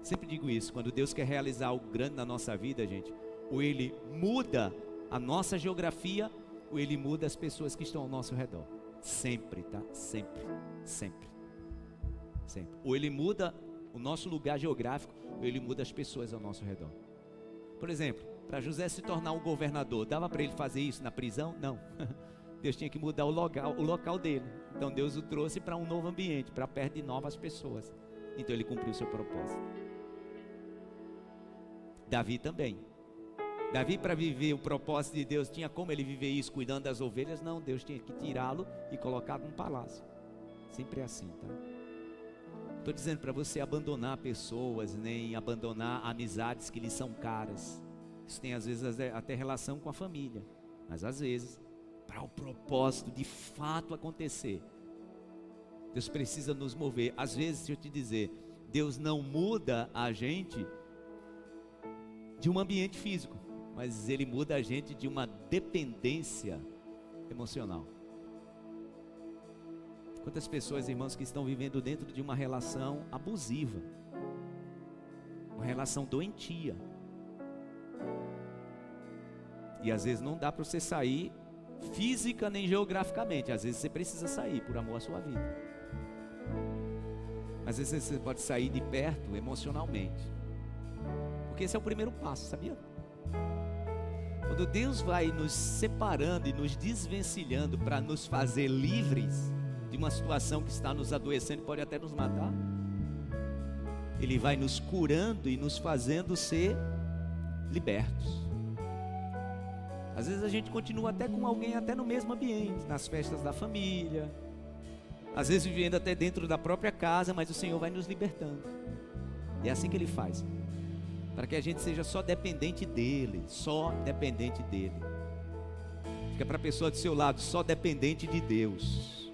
A: Sempre digo isso, quando Deus quer realizar algo grande na nossa vida, gente, ou Ele muda a nossa geografia, ou Ele muda as pessoas que estão ao nosso redor. Sempre, tá? Sempre, sempre, sempre. Ou Ele muda o nosso lugar geográfico, ou Ele muda as pessoas ao nosso redor. Por exemplo, Para José se tornar um governador, dava para ele fazer isso na prisão? Não. Deus tinha que mudar o local dele. Então Deus o trouxe para um novo ambiente, para perto de novas pessoas. Então ele cumpriu o seu propósito. Davi também. Davi, para viver o propósito de Deus, tinha como ele viver isso cuidando das ovelhas? Não, Deus tinha que tirá-lo e colocá-lo num palácio. Sempre é assim, tá? Estou dizendo para você abandonar pessoas, nem abandonar amizades que lhe são caras. Isso tem às vezes até relação com a família. Mas às vezes, para o propósito de fato acontecer, Deus precisa nos mover. Às vezes, deixa eu te dizer, Deus não muda a gente de um ambiente físico, mas Ele muda a gente de uma dependência emocional. Quantas pessoas, irmãos, que estão vivendo dentro de uma relação abusiva, uma relação doentia, e às vezes não dá para você sair física nem geograficamente. Às vezes você precisa sair por amor à sua vida, mas às vezes você pode sair de perto emocionalmente, porque esse é o primeiro passo, sabia? Quando Deus vai nos separando e nos desvencilhando para nos fazer livres de uma situação que está nos adoecendo, pode até nos matar, Ele vai nos curando e nos fazendo ser libertos. Às vezes a gente continua até com alguém, até no mesmo ambiente, nas festas da família, às vezes vivendo até dentro da própria casa, mas o Senhor vai nos libertando. E é assim que Ele faz, para que a gente seja só dependente dEle, só dependente dEle. Fica para a pessoa do seu lado, só dependente de Deus.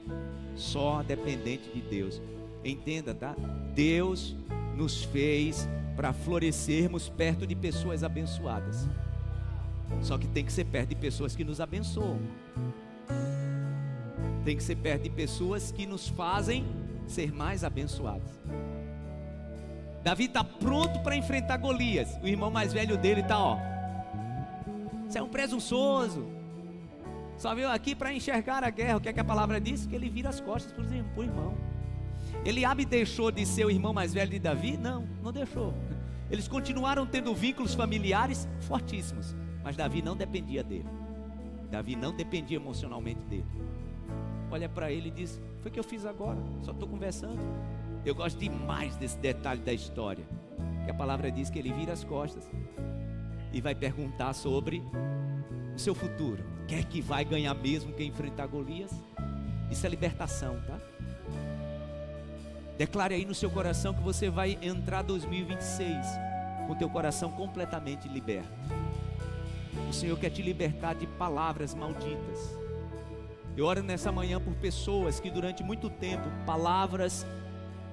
A: Só dependente de Deus. Entenda, tá? Deus nos fez para florescermos perto de pessoas abençoadas. Só que tem que ser perto de pessoas que nos abençoam. Tem que ser perto de pessoas que nos fazem ser mais abençoados. Davi está pronto para enfrentar Golias. O irmão mais velho dele está, ó, você é um presunçoso, só veio aqui para enxergar a guerra. O que é que a palavra diz? Que ele vira as costas para o irmão. Eliabe deixou de ser o irmão mais velho de Davi? Não, não deixou. Eles continuaram tendo vínculos familiares fortíssimos, mas Davi não dependia dele. Davi não dependia emocionalmente dele. Olha para ele e diz: foi o que eu fiz agora, só estou conversando. Eu gosto demais desse detalhe da história, que a palavra diz que ele vira as costas e vai perguntar sobre o seu futuro. Quer que vai ganhar mesmo quem enfrentar Golias? Isso é libertação, tá? Declare aí no seu coração que você vai entrar 2026 com teu coração completamente liberto. O Senhor quer te libertar de palavras malditas. Eu oro nessa manhã por pessoas que durante muito tempo palavras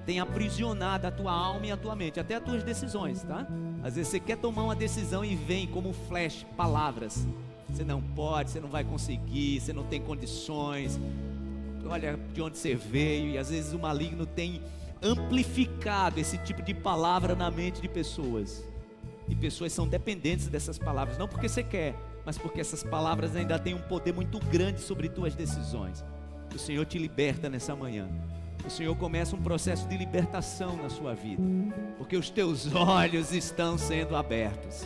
A: têm aprisionado a tua alma e a tua mente, até as tuas decisões, tá? Às vezes você quer tomar uma decisão e vem como flash palavras: você não pode, você não vai conseguir, você não tem condições, olha de onde você veio. E às vezes o maligno tem amplificado esse tipo de palavra na mente de pessoas, e pessoas são dependentes dessas palavras, não porque você quer, mas porque essas palavras ainda têm um poder muito grande sobre tuas decisões. O Senhor te liberta nessa manhã. O Senhor começa um processo de libertação na sua vida, porque os teus olhos estão sendo abertos.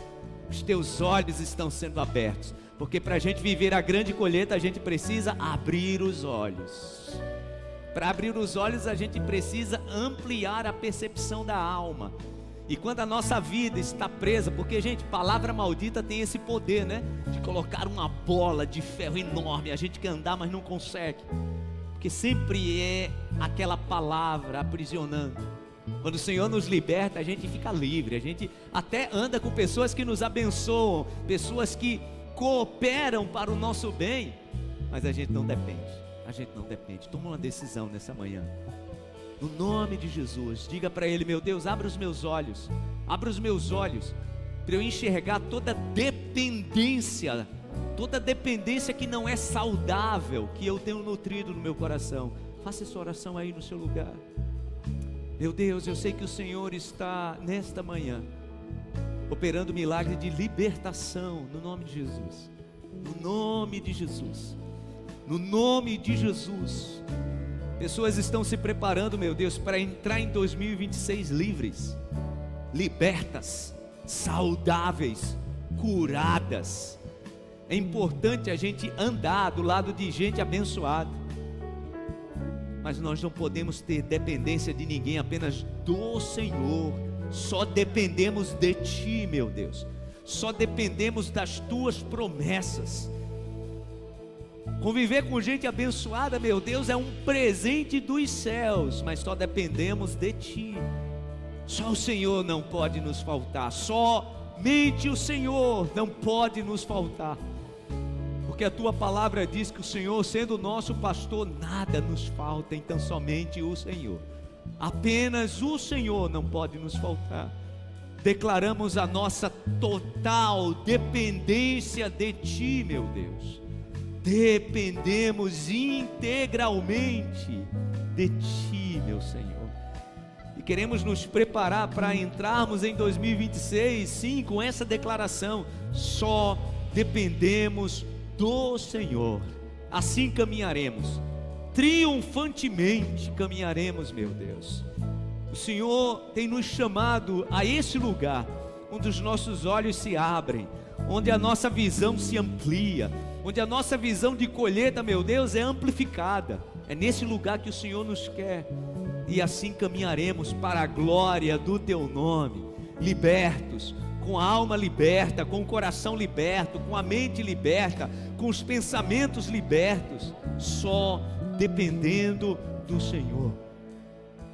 A: Os teus olhos estão sendo abertos, porque para a gente viver a grande colheita, a gente precisa abrir os olhos. Para abrir os olhos, a gente precisa ampliar a percepção da alma. E quando a nossa vida está presa, porque, gente, palavra maldita tem esse poder, né? De colocar uma bola de ferro enorme. A gente quer andar, mas não consegue, porque sempre é aquela palavra aprisionando. Quando o Senhor nos liberta, a gente fica livre. A gente até anda com pessoas que nos abençoam, pessoas que cooperam para o nosso bem, mas a gente não depende. A gente não depende. Toma uma decisão nessa manhã, no nome de Jesus. Diga para Ele: meu Deus, abre os meus olhos, abre os meus olhos, para eu enxergar toda dependência que não é saudável, que eu tenho nutrido no meu coração. Faça essa oração aí no seu lugar. Meu Deus, eu sei que o Senhor está nesta manhã operando milagre de libertação, no nome de Jesus. No nome de Jesus. No nome de Jesus. Pessoas estão se preparando, meu Deus, para entrar em 2026 livres, libertas, saudáveis, curadas. É importante a gente andar do lado de gente abençoada, mas nós não podemos ter dependência de ninguém, apenas do Senhor. Só dependemos de Ti, meu Deus. Só dependemos das Tuas promessas. Conviver com gente abençoada, meu Deus, é um presente dos céus, mas só dependemos de Ti. Só o Senhor não pode nos faltar. Somente o Senhor não pode nos faltar. Porque a Tua palavra diz que o Senhor, sendo o nosso pastor, nada nos falta. Então somente o Senhor, apenas o Senhor não pode nos faltar. Declaramos a nossa total dependência de Ti, meu Deus. Dependemos integralmente de Ti, meu Senhor. E queremos nos preparar para entrarmos em 2026, sim, com essa declaração: só dependemos do Senhor. Assim caminharemos, triunfantemente caminharemos, meu Deus. O Senhor tem nos chamado a esse lugar, onde os nossos olhos se abrem, onde a nossa visão se amplia, onde a nossa visão de colheita, meu Deus, é amplificada. É nesse lugar que o Senhor nos quer, e assim caminharemos para a glória do Teu nome, libertos, com a alma liberta, com o coração liberto, com a mente liberta, com os pensamentos libertos, só dependendo do Senhor.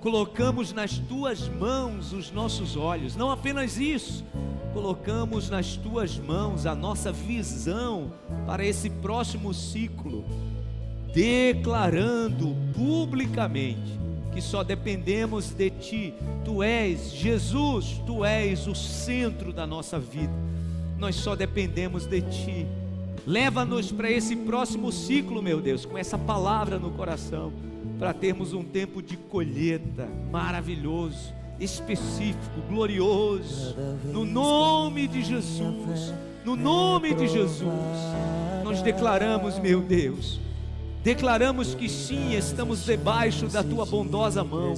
A: Colocamos nas Tuas mãos os nossos olhos, não apenas isso, colocamos nas Tuas mãos a nossa visão para esse próximo ciclo, declarando publicamente que só dependemos de Ti. Tu és Jesus, Tu és o centro da nossa vida, nós só dependemos de Ti. Leva-nos para esse próximo ciclo, meu Deus, com essa palavra no coração, para termos um tempo de colheita maravilhoso, específico, glorioso, no nome de Jesus. No nome de Jesus nós declaramos, meu Deus, declaramos que sim, estamos debaixo da Tua bondosa mão.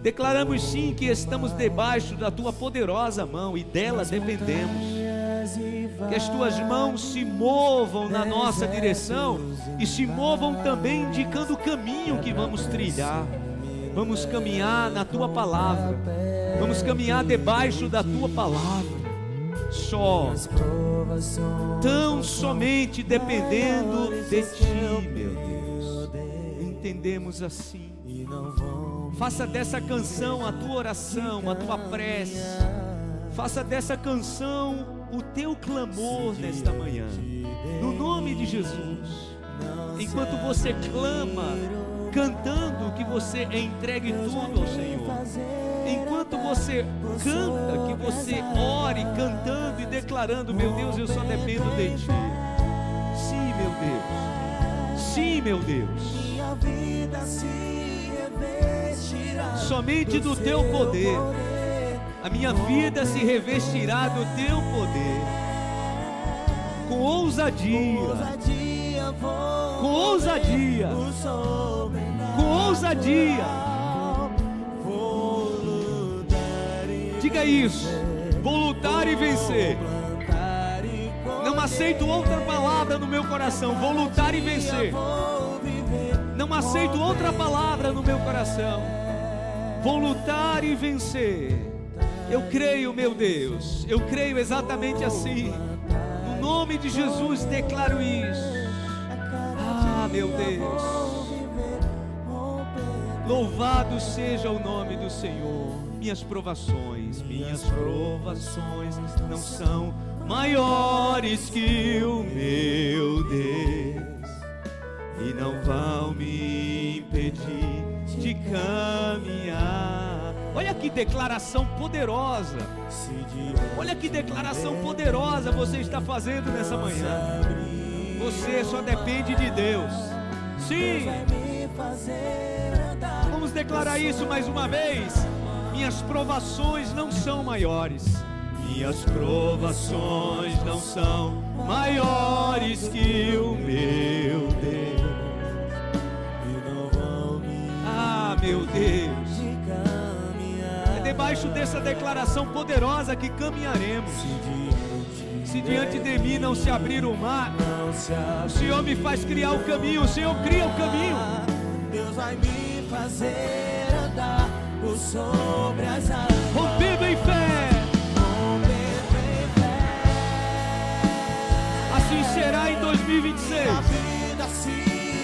A: Declaramos sim que estamos debaixo da Tua poderosa mão, e dela dependemos. Que as Tuas mãos se movam na nossa direção, e se movam também indicando o caminho que vamos trilhar. Vamos caminhar na Tua palavra, vamos caminhar debaixo da Tua palavra, só, tão somente dependendo de Ti, meu Deus. Entendemos assim. Faça dessa canção a Tua oração, a Tua prece. Faça dessa canção o Teu clamor nesta manhã, no nome de Jesus. Enquanto você clama, cantando, que você entregue tudo ao Senhor. Enquanto você canta, que você ore cantando e declarando: meu Deus, eu só dependo de Ti. Sim, meu Deus. Sim, meu Deus. Somente do Teu poder a minha vida se revestirá do Teu poder. Com ousadia, com ousadia, com ousadia. Diga isso: vou lutar e vencer. Não aceito outra palavra no meu coração. Vou lutar e vencer. Não aceito outra palavra no meu coração. Vou lutar e vencer. Eu creio, meu Deus, eu creio exatamente assim. No nome de Jesus declaro isso. Ah, meu Deus, louvado seja o nome do Senhor. Minhas provações não são maiores que o meu Deus, e não vão me impedir de caminhar. Olha que declaração poderosa. Olha que declaração poderosa você está fazendo nessa manhã. Você só depende de Deus. Sim. Vamos declarar isso mais uma vez. Minhas provações não são maiores. Minhas provações não são maiores que o meu Deus. Ah, meu Deus. É debaixo dessa declaração poderosa que caminharemos. Se diante de mim não se abrir o mar, o Senhor me faz criar o caminho, o Senhor cria o caminho.
B: Deus vai me fazer andar por sobre as águas.
A: Rompendo em fé,
B: Rompendo em fé.
A: assim será em 2026.
B: A vida se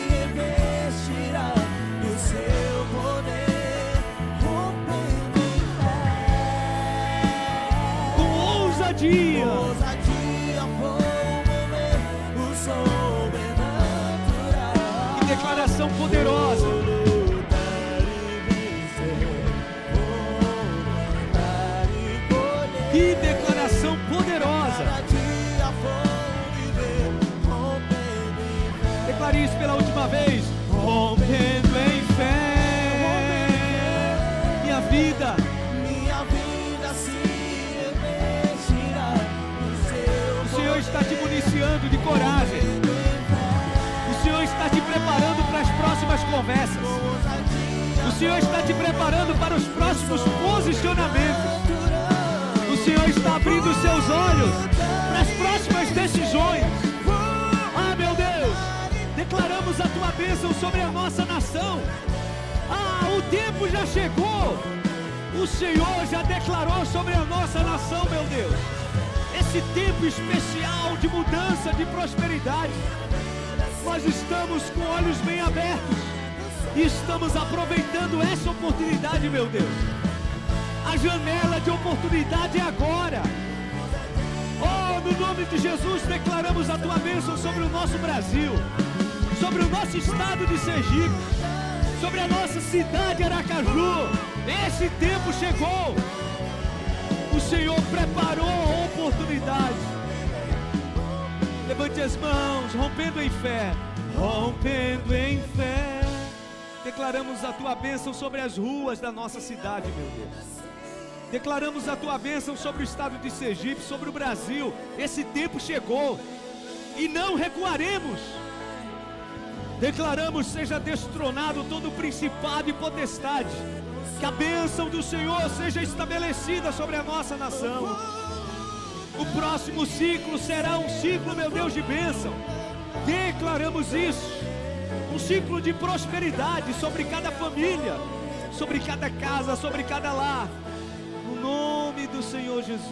B: revestirá do seu poder. Rompendo em fé.
A: Com ousadia,
B: Ousadia vou mover o sobrenatural.
A: que declaração poderosa. Que declaração poderosa. Declare isso pela última vez. Rompendo em fé. Minha vida
B: se revestirá do seu.
A: O Senhor está te municiando de coragem. O Senhor está te preparando para as próximas conversas. O Senhor está te preparando para os próximos posicionamentos. O Senhor está abrindo os seus olhos para as próximas decisões. Ah, meu Deus, declaramos a tua bênção sobre a nossa nação. Ah, o tempo já chegou. O Senhor já declarou sobre a nossa nação, meu Deus. Esse tempo especial de mudança, de prosperidade. Nós estamos com olhos bem abertos e estamos aproveitando essa oportunidade, meu Deus. A janela de oportunidade é agora. Oh, no nome de Jesus, declaramos a tua bênção sobre o nosso Brasil, sobre o nosso estado de Sergipe, sobre a nossa cidade Aracaju. Esse tempo chegou. O Senhor preparou a oportunidade. Levante as mãos, rompendo em fé. Rompendo em fé. Declaramos a tua bênção sobre as ruas da nossa cidade, meu Deus. Declaramos a tua bênção sobre o estado de Sergipe, sobre o Brasil. Esse tempo chegou e não recuaremos. Declaramos: seja destronado todo principado e potestade. Que a bênção do Senhor seja estabelecida sobre a nossa nação. O próximo ciclo será um ciclo, meu Deus, de bênção. Declaramos isso. Um ciclo de prosperidade sobre cada família, sobre cada casa, sobre cada lar. No nome do Senhor Jesus.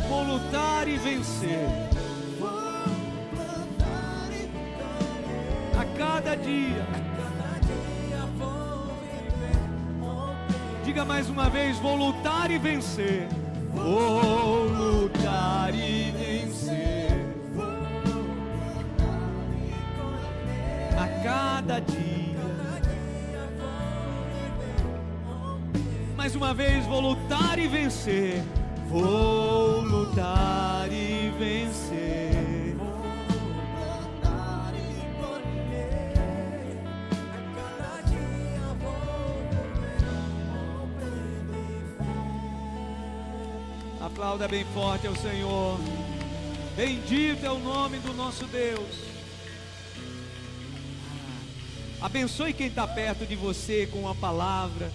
A: Vou lutar e vencer. A cada dia. Diga mais uma vez: vou lutar e vencer. Vou lutar e vencer. A cada dia. Mais uma vez, vou lutar e vencer. Vou lutar e vencer. Aplauda bem forte ao Senhor. Bendito é o nome do nosso Deus. Abençoe quem está perto de você com uma palavra.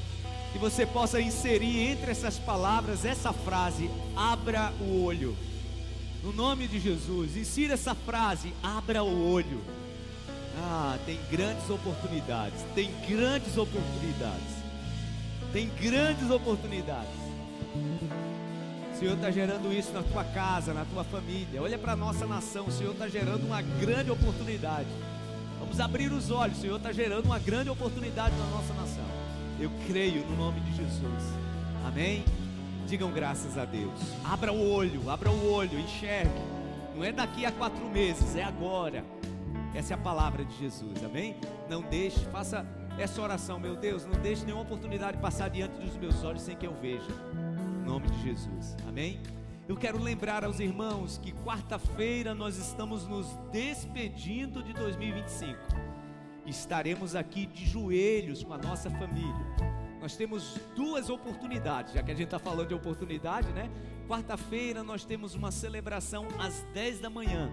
A: Que você possa inserir entre essas palavras essa frase: abra o olho. No nome de Jesus, insira essa frase: abra o olho. Ah, tem grandes oportunidades. Tem grandes oportunidades. Tem grandes oportunidades. O Senhor está gerando isso na tua casa, na tua família. Olha para a nossa nação. O Senhor está gerando uma grande oportunidade. Vamos abrir os olhos. O Senhor está gerando uma grande oportunidade na nossa nação. Eu creio no nome de Jesus. Amém? Digam graças a Deus. Abra o olho, enxergue. Não é daqui a 4 meses, é agora. Essa é a palavra de Jesus, amém? Não deixe, faça essa oração: meu Deus, não deixe nenhuma oportunidade passar diante dos meus olhos sem que eu veja. Em nome de Jesus, amém? Eu quero lembrar aos irmãos que quarta-feira nós estamos nos despedindo de 2025. Estaremos aqui de joelhos com a nossa família. Nós temos 2 oportunidades, já que a gente está falando de oportunidade, né? Quarta-feira nós temos uma celebração às 10 da manhã.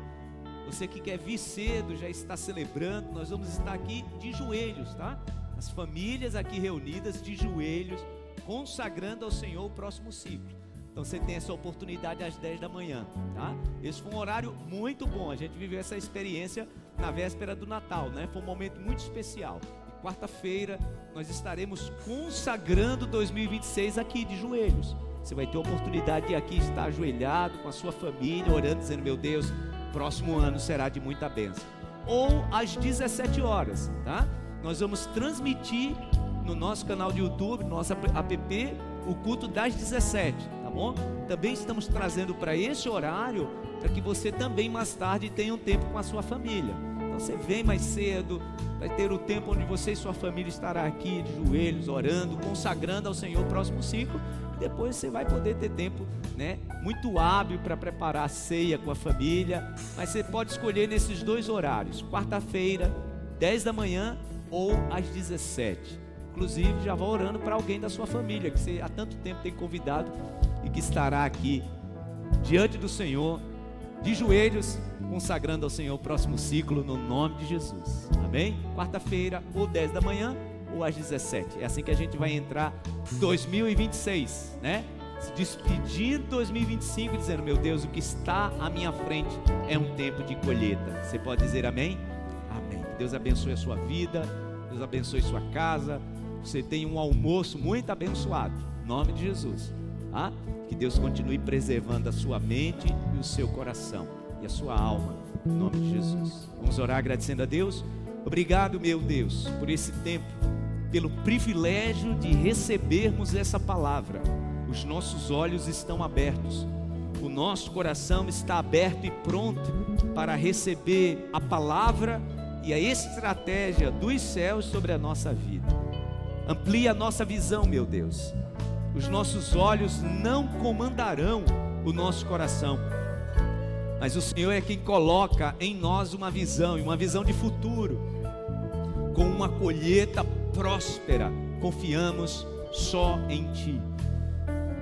A: Você que quer vir cedo, já está celebrando. Nós vamos estar aqui de joelhos, tá? As famílias aqui reunidas de joelhos, consagrando ao Senhor o próximo ciclo. Então você tem essa oportunidade às 10 da manhã, tá? Esse foi um horário muito bom. A gente viveu essa experiência na véspera do Natal, né? Foi um momento muito especial. E quarta-feira nós estaremos consagrando 2026 aqui de joelhos. Você vai ter a oportunidade de aqui estar ajoelhado com a sua família, orando, dizendo: meu Deus, próximo ano será de muita bênção. Ou às 17 horas, tá? Nós vamos transmitir no nosso canal de YouTube, no nosso app, o culto das 17, tá bom? Também estamos trazendo para esse horário, para que você também mais tarde tenha um tempo com a sua família. Então você vem mais cedo, vai ter o tempo onde você e sua família estará aqui de joelhos, orando, consagrando ao Senhor o próximo ciclo. E depois você vai poder ter tempo, né, muito hábil para preparar a ceia com a família. Mas você pode escolher nesses dois horários: quarta-feira, 10 da manhã ou às 17. Inclusive, já vá orando para alguém da sua família, que você há tanto tempo tem convidado e que estará aqui diante do Senhor, de joelhos, consagrando ao Senhor o próximo ciclo, no nome de Jesus. Amém? Quarta-feira, ou 10 da manhã, ou às 17. É assim que a gente vai entrar 2026, né? Se despedindo de 2025, dizendo: meu Deus, o que está à minha frente é um tempo de colheita. Você pode dizer amém? Amém. Deus abençoe a sua vida, Deus abençoe sua casa. Você tem um almoço muito abençoado, em nome de Jesus, tá? Que Deus continue preservando a sua mente e o seu coração e a sua alma, em nome de Jesus. Vamos orar agradecendo a Deus. Obrigado, meu Deus, por esse tempo, pelo privilégio de recebermos essa palavra. Os nossos olhos estão abertos, o nosso coração está aberto e pronto para receber a palavra e a estratégia dos céus sobre a nossa vida. Amplia a nossa visão, meu Deus. Os nossos olhos não comandarão o nosso coração, mas o Senhor é quem coloca em nós uma visão, e uma visão de futuro, com uma colheita próspera. Confiamos só em Ti.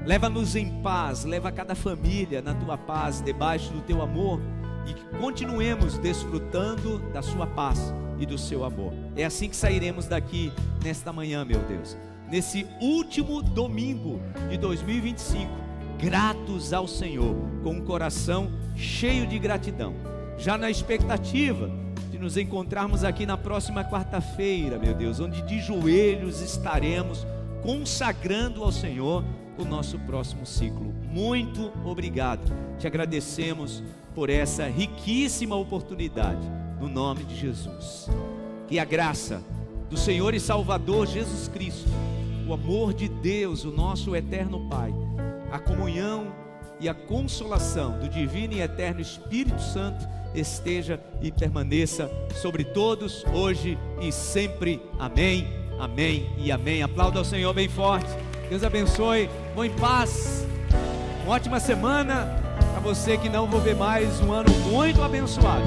A: Leva-nos em paz, leva cada família na Tua paz, debaixo do Teu amor, e que continuemos desfrutando da Sua paz e do Seu amor. É assim que sairemos daqui nesta manhã, meu Deus, nesse último domingo de 2025, gratos ao Senhor, com um coração cheio de gratidão, já na expectativa de nos encontrarmos aqui na próxima quarta-feira, meu Deus, onde de joelhos estaremos consagrando ao Senhor o nosso próximo ciclo. Muito obrigado, te agradecemos por essa riquíssima oportunidade, no nome de Jesus. Que a graça do Senhor e Salvador Jesus Cristo, o amor de Deus, o nosso eterno Pai, a comunhão e a consolação do divino e eterno Espírito Santo esteja e permaneça sobre todos, hoje e sempre. Amém, amém e amém. Aplauda ao Senhor bem forte. Deus abençoe, vão em paz, uma ótima semana para você, que não vou ver mais um ano muito abençoado.